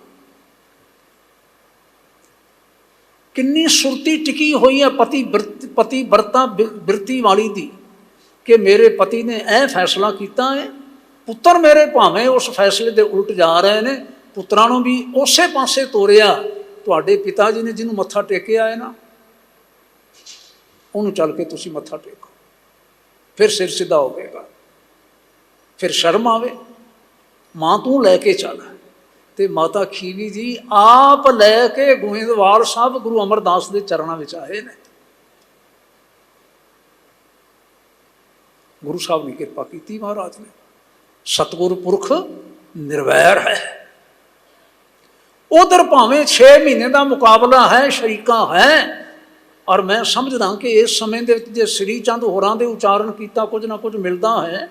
ਕਿੰਨੀ ਸੁਰਤੀ ਟਿਕੀ ਹੋਈ ਹੈ ਪਤੀ ਵਰਤਾ ਬਿਰਤੀ ਵਾਲੀ ਦੀ, ਕਿ ਮੇਰੇ ਪਤੀ ਨੇ ਇਹ ਫੈਸਲਾ ਕੀਤਾ ਹੈ, ਪੁੱਤਰ ਮੇਰੇ ਭਾਵੇਂ ਉਸ ਫੈਸਲੇ ਦੇ ਉਲਟ ਜਾ ਰਹੇ ਨੇ, ਪੁੱਤਰਾਂ ਨੂੰ ਵੀ ਉਸੇ ਪਾਸੇ ਤੋਰਿਆ। ਤੁਹਾਡੇ ਪਿਤਾ ਜੀ ਨੇ ਜਿਹਨੂੰ ਮੱਥਾ ਟੇਕਿਆ ਹੈ ਨਾ, ਉਹਨੂੰ ਚੱਲ ਕੇ ਤੁਸੀਂ ਮੱਥਾ ਟੇਕੋ, ਫਿਰ ਸਿਰ ਸਿੱਧਾ ਹੋਵੇਗਾ, ਫਿਰ ਸ਼ਰਮ ਆਵੇ। ਮਾਂ ਤੂੰ ਲੈ ਕੇ ਚੱਲ। ਤੇ ਮਾਤਾ ਖੀਵੀ ਜੀ ਆਪ ਲੈ ਕੇ ਗੋਇੰਦਵਾਲ ਸਾਹਿਬ ਗੁਰੂ ਅਮਰਦਾਸ ਦੇ ਚਰਨਾਂ ਵਿੱਚ ਆਏ ਨੇ। ਗੁਰੂ ਸਾਹਿਬ ਨੇ ਕਿਰਪਾ ਕੀਤੀ ਮਹਾਰਾਜ ਨੇ। ਸਤਿਗੁਰ ਪੁਰਖ ਨਿਰਵੈਰ ਹੈ। ਉਧਰ ਭਾਵੇਂ 6 ਮਹੀਨੇ ਦਾ ਮੁਕਾਬਲਾ ਹੈ, ਸ਼ਰੀਕਾ ਹੈ, ਔਰ ਮੈਂ ਸਮਝਦਾ ਕਿ ਇਸ ਸਮੇਂ ਦੇ ਵਿੱਚ ਜੇ ਸ੍ਰੀ ਚੰਦ ਹੋਰਾਂ ਦੇ ਉਚਾਰਨ ਕੀਤਾ ਕੁਝ ਨਾ ਕੁਝ ਮਿਲਦਾ ਹੈ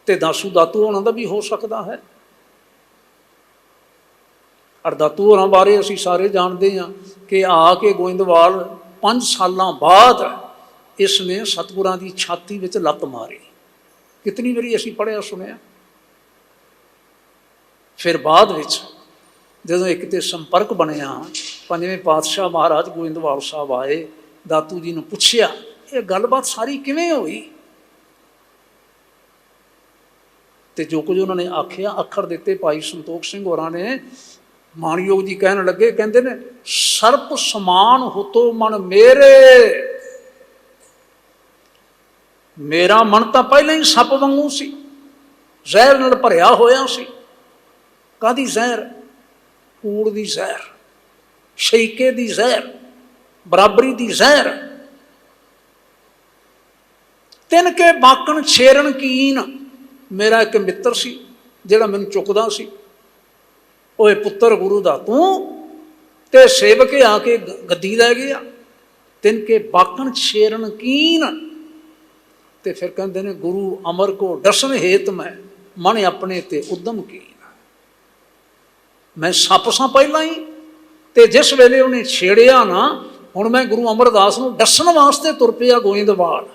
ਤੇ ਦਾਸੂ ਦਾਤੂ ਹੋਰਾਂ ਦਾ ਵੀ ਹੋ ਸਕਦਾ ਹੈ। ਔਰ ਦਾਤੂ ਹੋਰਾਂ ਬਾਰੇ ਅਸੀਂ ਸਾਰੇ ਜਾਣਦੇ ਹਾਂ ਕਿ ਆ ਕੇ ਗੋਇੰਦਵਾਲ 5 ਸਾਲਾਂ ਬਾਅਦ ਇਸ ਨੇ ਸਤਿਗੁਰਾਂ ਦੀ ਛਾਤੀ ਵਿੱਚ ਲੱਤ ਮਾਰੀ। ਕਿਤਨੀ ਵਾਰੀ ਅਸੀਂ ਪੜ੍ਹਿਆ ਸੁਣਿਆ। ਫਿਰ ਬਾਅਦ ਵਿੱਚ ਜਦੋਂ ਇੱਕ ਤੇ ਸੰਪਰਕ ਬਣਿਆ, 5ਵੇਂ ਪਾਤਸ਼ਾਹ ਮਹਾਰਾਜ ਗੋਇੰਦਵਾਲ ਸਾਹਿਬ ਆਏ, ਦਾਤੂ ਜੀ ਨੂੰ ਪੁੱਛਿਆ ਇਹ ਗੱਲਬਾਤ ਸਾਰੀ ਕਿਵੇਂ ਹੋਈ, ਤੇ ਜੋ ਕੁਝ ਉਹਨਾਂ ਨੇ ਆਖਿਆ, ਅੱਖਰ ਦਿੱਤੇ ਭਾਈ ਸੰਤੋਖ ਸਿੰਘ ਹੋਰਾਂ ਨੇ। ਮਾਣਯੋਗ ਜੀ ਕਹਿਣ ਲੱਗੇ, ਕਹਿੰਦੇ ਨੇ ਸਰਪ ਸਮਾਨ ਹੁਤੋ ਮਨ ਮੇਰੇ, ਮੇਰਾ ਮਨ ਤਾਂ ਪਹਿਲਾਂ ਹੀ ਸੱਪ ਵਾਂਗੂ ਸੀ, ਜ਼ਹਿਰ ਨਾਲ ਭਰਿਆ ਹੋਇਆ ਸੀ। ਕਾਹਦੀ ਜ਼ਹਿਰ? ਕੂੜ ਦੀ ਜ਼ਹਿਰ, ਸ਼ਰੀਕੇ ਦੀ ਜ਼ਹਿਰ, ਬਰਾਬਰੀ ਦੀ ਜ਼ਹਿਰ। ਤਿੰਨ ਕੇ ਬਾਕਣ ਛੇਰਨ ਕੀਨ, ਮੇਰਾ ਇੱਕ ਮਿੱਤਰ ਸੀ ਜਿਹੜਾ ਮੈਨੂੰ ਚੁੱਕਦਾ ਸੀ, ਓਏ ਪੁੱਤਰ ਗੁਰੂ ਦਾ ਤੂੰ, ਤੇ ਸੇਵਕ ਆ ਕੇ ਗੱਦੀ ਲੈ ਗਿਆ। ਤਿੰਨ ਕੇ ਬਾਕਣ ਛੇਰਨ ਕੀਨ। ਤੇ ਫਿਰ ਕਹਿੰਦੇ ਨੇ ਗੁਰੂ ਅਮਰ ਕੋ ਡਸਨ ਹੇਤ ਮੈਂ ਮਨ ਆਪਣੇ ਤੇ ਉਦਮ ਕੀਨ। ਮੈਂ ਸੱਪ ਸਾਂ ਪਹਿਲਾਂ ਹੀ, ਤੇ ਜਿਸ ਵੇਲੇ ਉਹਨੇ ਛੇੜਿਆ ਨਾ, ਹੁਣ ਮੈਂ ਗੁਰੂ ਅਮਰਦਾਸ ਨੂੰ ਡਸਣ ਵਾਸਤੇ ਤੁਰ ਪਿਆ ਗੋਇੰਦਵਾਲ।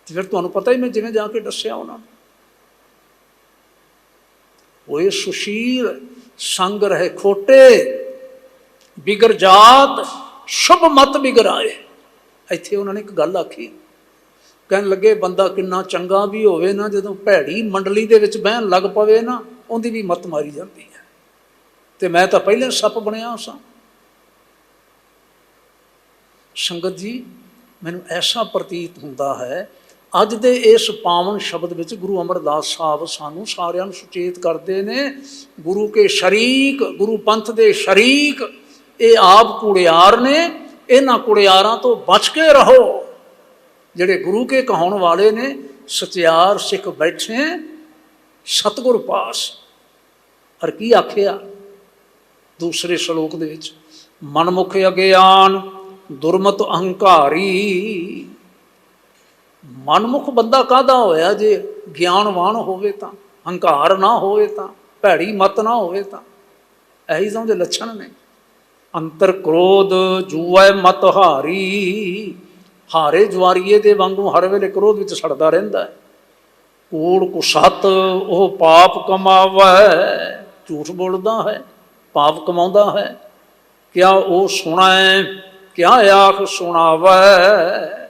ਫਿਰ ਤੁਹਾਨੂੰ ਪਤਾ ਹੀ ਮੈਂ ਜਿਵੇਂ ਜਾ ਕੇ ਦੱਸਿਆ ਉਹਨਾਂ ਨੂੰ। ਹੋਏ ਸੁਸ਼ੀਲ ਸੰਗ ਰਹੇ ਖੋਟੇ, ਬਿਗੜ ਜਾਤ ਸ਼ੁਭ ਮਤ ਬਿਗੜਾਏ। ਇੱਥੇ ਉਹਨਾਂ ਨੇ ਇੱਕ ਗੱਲ ਆਖੀ, ਕਹਿਣ ਲੱਗੇ ਬੰਦਾ ਕਿੰਨਾ ਚੰਗਾ ਵੀ ਹੋਵੇ ਨਾ, ਜਦੋਂ ਭੈੜੀ ਮੰਡਲੀ ਦੇ ਵਿੱਚ ਬਹਿਣ ਲੱਗ ਪਵੇ ਨਾ, ਉਹਦੀ ਵੀ ਮੱਤ ਮਾਰੀ ਜਾਂਦੀ ਹੈ। ਤੇ ਮੈਂ ਤਾਂ ਪਹਿਲੇ ਸੱਪ ਬਣਿਆ ਸਾਂ। ਸੰਗਤ ਜੀ, ਮੈਨੂੰ ਐਸਾ ਪ੍ਰਤੀਤ ਹੁੰਦਾ ਹੈ ਅੱਜ ਦੇ ਇਸ ਪਾਵਨ ਸ਼ਬਦ ਵਿੱਚ ਗੁਰੂ ਅਮਰਦਾਸ ਸਾਹਿਬ ਸਾਨੂੰ ਸਾਰਿਆਂ ਨੂੰ ਸੁਚੇਤ ਕਰਦੇ ਨੇ, ਗੁਰੂ ਕੇ ਸ਼ਰੀਕ, ਗੁਰੂ ਪੰਥ ਦੇ ਸ਼ਰੀਕ ਇਹ ਆਪ ਕੁੜਿਆਰ ਨੇ, ਇਹਨਾਂ ਕੁੜਿਆਰਾਂ ਤੋਂ ਬਚ ਕੇ ਰਹੋ। ਜਿਹੜੇ ਗੁਰੂ ਕੇ ਕਹਾਉਣ ਵਾਲੇ ਨੇ, ਸਚਿਆਰ ਸਿੱਖ ਬੈਠੇ ਸਤਿਗੁਰ ਪਾਸ। ਔਰ ਕੀ ਆਖਿਆ ਦੂਸਰੇ ਸ਼ਲੋਕ ਦੇ ਵਿੱਚ, ਮਨਮੁਖ ਅਗਿਆਨ ਦੁਰਮਤ ਅਹੰਕਾਰੀ। ਮਨਮੁਖ ਬੰਦਾ ਕਾਹਦਾ ਹੋਇਆ? ਜੇ ਗਿਆਨਵਾਨ ਹੋਵੇ ਤਾਂ, ਹੰਕਾਰ ਨਾ ਹੋਵੇ ਤਾਂ, ਭੈੜੀ ਮਤ ਨਾ ਹੋਵੇ ਤਾਂ। ਇਹੀ ਤਾਂ ਉਹਦੇ ਲੱਛਣ ਨੇ। ਅੰਤਰ ਕ੍ਰੋਧ ਜੂਐ ਮਤ ਹਾਰੀ। ਹਾਰੇ ਜਵਾਰੀਏ ਦੇ ਵਾਂਗੂ ਹਰ ਵੇਲੇ ਕ੍ਰੋਧ ਵਿੱਚ ਸੜਦਾ ਰਹਿੰਦਾ ਹੈ। ਕੂੜ ਕੁਸਤ ਉਹ ਪਾਪ ਕਮਾਵੈ। ਝੂਠ ਬੋਲਦਾ ਹੈ, ਪਾਪ ਕਮਾਉਂਦਾ ਹੈ। ਕਿਆ ਉਹ ਸੁਣੈ, ਕਿਆ ਆਖ ਸੁਣਾਵੈ।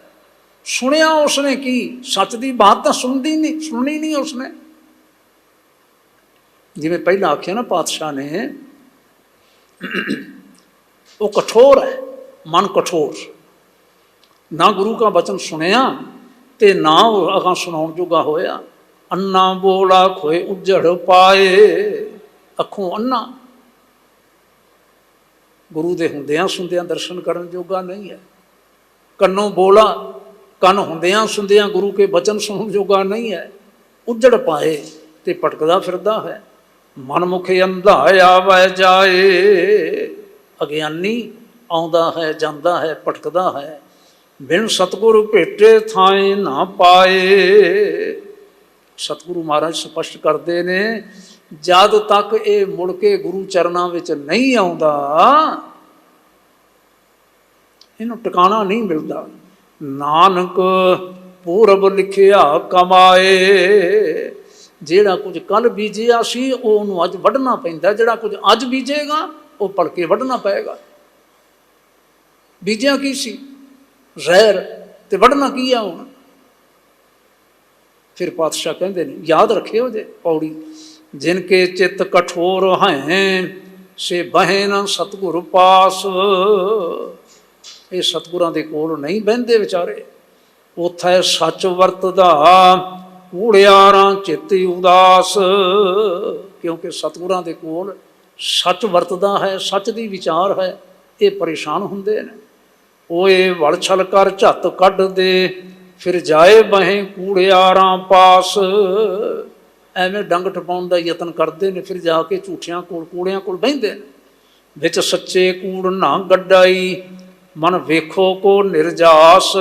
ਸੁਣਿਆ ਉਸਨੇ ਕੀ? ਸੱਚ ਦੀ ਬਾਤ ਤਾਂ ਸੁਣਨੀ ਨਹੀਂ ਉਸਨੇ। ਜਿਵੇਂ ਪਹਿਲਾਂ ਆਖਿਆ ਨਾ ਪਾਤਸ਼ਾਹ ਨੇ, ਉਹ ਕਠੋਰ ਹੈ, ਮਨ ਕਠੋਰ। ਨਾ ਗੁਰੂ ਕਾ ਬਚਨ ਸੁਣਿਆ ਤੇ ਨਾ ਉਹ ਅਗਾਂ ਸੁਣਾਉਣ ਜੋਗਾ ਹੋਇਆ। ਅੰਨਾ ਬੋਲਾ ਖੋਏ ਉੱਜੜ ਪਾਏ। ਅੱਖੋਂ ਅੰਨਾ, ਗੁਰੂ ਦੇ ਹੁੰਦਿਆਂ ਸੁਣਦਿਆਂ ਦਰਸ਼ਨ ਕਰਨ ਜੋਗਾ ਨਹੀਂ ਹੈ। ਕੰਨੋਂ ਬੋਲਾ, ਕੰਨ ਹੁੰਦਿਆਂ ਸੁਣਦਿਆਂ ਗੁਰੂ ਕੇ ਬਚਨ ਸੁਣਨ ਜੋਗਾ ਨਹੀਂ ਹੈ। ਉੱਜੜ ਪਾਏ ਤੇ ਭਟਕਦਾ ਫਿਰਦਾ ਹੈ। ਮਨਮੁਖ ਅੰਧਾ ਆਵੈ ਜਾਏ। ਅਗਿਆਨੀ ਆਉਂਦਾ ਹੈ, ਜਾਂਦਾ ਹੈ, ਭਟਕਦਾ ਹੈ। ਬਿਨ ਸਤਿਗੁਰੂ ਭੇਟੇ ਥਾਏ ਨਾ ਪਾਏ। ਸਤਿਗੁਰੂ ਮਹਾਰਾਜ ਸਪਸ਼ਟ ਕਰਦੇ ਨੇ, ਜਦ ਤੱਕ ਇਹ ਮੁੜ ਕੇ ਗੁਰੂ ਚਰਨਾਂ ਵਿੱਚ ਨਹੀਂ ਆਉਂਦਾ, ਇਹਨੂੰ ਟਿਕਾਣਾ ਨਹੀਂ ਮਿਲਦਾ। ਨਾਨਕ ਪੂਰਬ ਲਿਖਿਆ ਕਮਾਏ। ਜਿਹੜਾ ਕੁਝ ਕੱਲ੍ਹ ਬੀਜਿਆ ਸੀ ਉਹਨੂੰ ਅੱਜ ਵੱਢਣਾ ਪੈਂਦਾ। ਜਿਹੜਾ ਕੁਝ ਅੱਜ ਬੀਜੇਗਾ ਉਹ ਭਲਕੇ ਵੱਢਣਾ ਪਏਗਾ। ਬੀਜਿਆ ਕੀ ਸੀ? ਜ਼ਹਿਰ, ਤੇ ਵੱਢਣਾ ਕੀ ਆ ਹੁਣ? ਫਿਰ ਪਾਤਸ਼ਾਹ ਕਹਿੰਦੇ ਨੇ, ਯਾਦ ਰੱਖਿਓ ਜੇ ਪੌੜੀ, ਜਿਨ ਕੇ ਚਿੱਤ ਕਠੋਰ ਹੈ ਸੇ ਬਹਿ ਨਾ ਸਤਿਗੁਰ ਪਾਸ। ਇਹ ਸਤਿਗੁਰਾਂ ਦੇ ਕੋਲ ਨਹੀਂ ਬਹਿੰਦੇ ਵਿਚਾਰੇ। ਉੱਥੇ ਸੱਚ ਵਰਤਦਾ ਕੂੜਿਆਰਾਂ ਚਿੱਤ ਉਦਾਸ। ਕਿਉਂਕਿ ਸਤਿਗੁਰਾਂ ਦੇ ਕੋਲ ਸੱਚ ਵਰਤਦਾ ਹੈ, ਸੱਚ ਦੀ ਵਿਚਾਰ ਹੈ, ਇਹ ਪਰੇਸ਼ਾਨ ਹੁੰਦੇ ਨੇ। ਓਏ ਵਲ ਛਲ ਕਰ ਝੱਤ ਕੱਢ ਦੇ, ਫਿਰ ਜਾਏ ਬਹੇ ਕੂੜਿਆਰਾਂ ਪਾਸ। ਐਵੇਂ ਡੰਗ ਟਪਾਉਣ ਦਾ ਯਤਨ ਕਰਦੇ ਨੇ, ਫਿਰ ਜਾ ਕੇ ਝੂਠਿਆਂ ਕੋਲ, ਕੂੜਿਆਂ ਕੋਲ ਬਹਿੰਦੇ ਨੇ। ਵਿੱਚ ਸੱਚੇ ਕੂੜ ਨਾ ਗੱਡਾਈ, ਮਨ ਵੇਖੋ ਕੋ ਨਿਰਜਾਸ।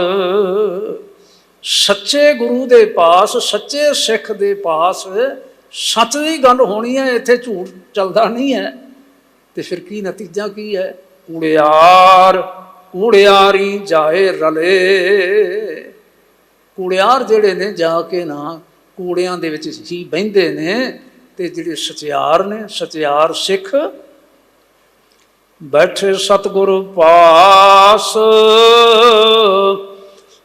ਸੱਚੇ ਗੁਰੂ ਦੇ ਪਾਸ, ਸੱਚੇ ਸਿੱਖ ਦੇ ਪਾਸ ਸੱਚ ਦੀ ਗੱਲ ਹੋਣੀ ਹੈ, ਇੱਥੇ ਝੂਠ ਚੱਲਦਾ ਨਹੀਂ ਹੈ। ਤੇ ਫਿਰ ਕੀ ਨਤੀਜਾ ਕੀ ਹੈ? ਕੂੜਿਆਰ ਕੂੜਿਆਰੀ ਜਾਏ ਰਲੇ। ਕੂੜਿਆਰ ਜਿਹੜੇ ਨੇ ਜਾ ਕੇ ਨਾ ਕੂੜਿਆਂ ਦੇ ਵਿੱਚ ਹੀ ਬਹਿੰਦੇ ਨੇ। ਤੇ ਜਿਹੜੇ ਸਚਿਆਰ ਨੇ, ਸਚਿਆਰ ਸਿੱਖ ਬੈਠੇ ਸਤਿਗੁਰ ਪਾਸ।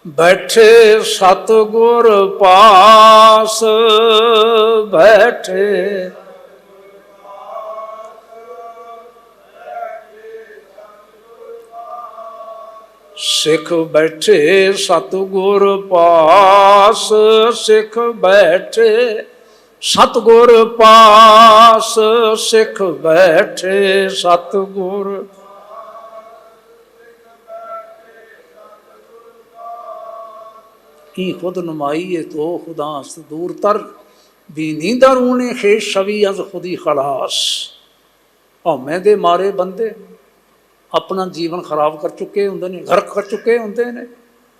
ਬੈਠੇ ਸਤਿਗੁਰ ਪਾਸ। ਬੈਠੇ ਸਿੱਖ ਬੈਠੇ ਸਤਿਗੁਰ ਪਾਸ। ਸਿੱਖ ਬੈਠੇ ਸਤਿਗੁਰ ਪਾਸ। ਸਿੱਖ ਬੈਠੇ ਸਤਿਗੁਰ। ਕੀ ਖੁਦ ਨੁਮਾਈਏ ਤੋ ਖੁਦਾਸ ਦੂਰ ਤਰ, ਦੀਨੀ ਦਰੂਣੇ ਖੇ ਛਵੀ ਅਜ਼ ਖੁਦੀ ਖਲਾਸ। ਹਉਮੈ ਦੇ ਮਾਰੇ ਬੰਦੇ ਆਪਣਾ ਜੀਵਨ ਖਰਾਬ ਕਰ ਚੁੱਕੇ ਹੁੰਦੇ ਨੇ, ਗਰਕ ਕਰ ਚੁੱਕੇ ਹੁੰਦੇ ਨੇ,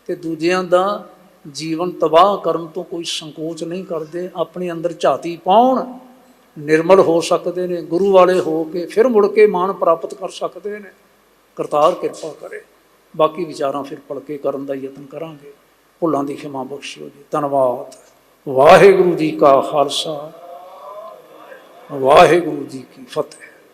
ਤੇ ਦੂਜਿਆਂ ਦਾ ਜੀਵਨ ਤਬਾਹ ਕਰਨ ਤੋਂ ਕੋਈ ਸੰਕੋਚ ਨਹੀਂ ਕਰਦੇ। ਆਪਣੇ ਅੰਦਰ ਝਾਤੀ ਪਾਉਣ, ਨਿਰਮਲ ਹੋ ਸਕਦੇ ਨੇ, ਗੁਰੂ ਵਾਲੇ ਹੋ ਕੇ ਫਿਰ ਮੁੜ ਕੇ ਮਾਣ ਪ੍ਰਾਪਤ ਕਰ ਸਕਦੇ ਨੇ। ਕਰਤਾਰ ਕਿਰਪਾ ਕਰੇ। ਬਾਕੀ ਵਿਚਾਰਾਂ ਫਿਰ ਭਲਕੇ ਕਰਨ ਦਾ ਯਤਨ ਕਰਾਂਗੇ। ਭੁੱਲਾਂ ਦੀ ਖਿਮਾ ਬਖਸ਼ਿਓ ਜੀ। ਧੰਨਵਾਦ। ਵਾਹਿਗੁਰੂ ਜੀ ਕਾ ਖਾਲਸਾ, ਵਾਹਿਗੁਰੂ ਜੀ ਕੀ ਫਤਿਹ।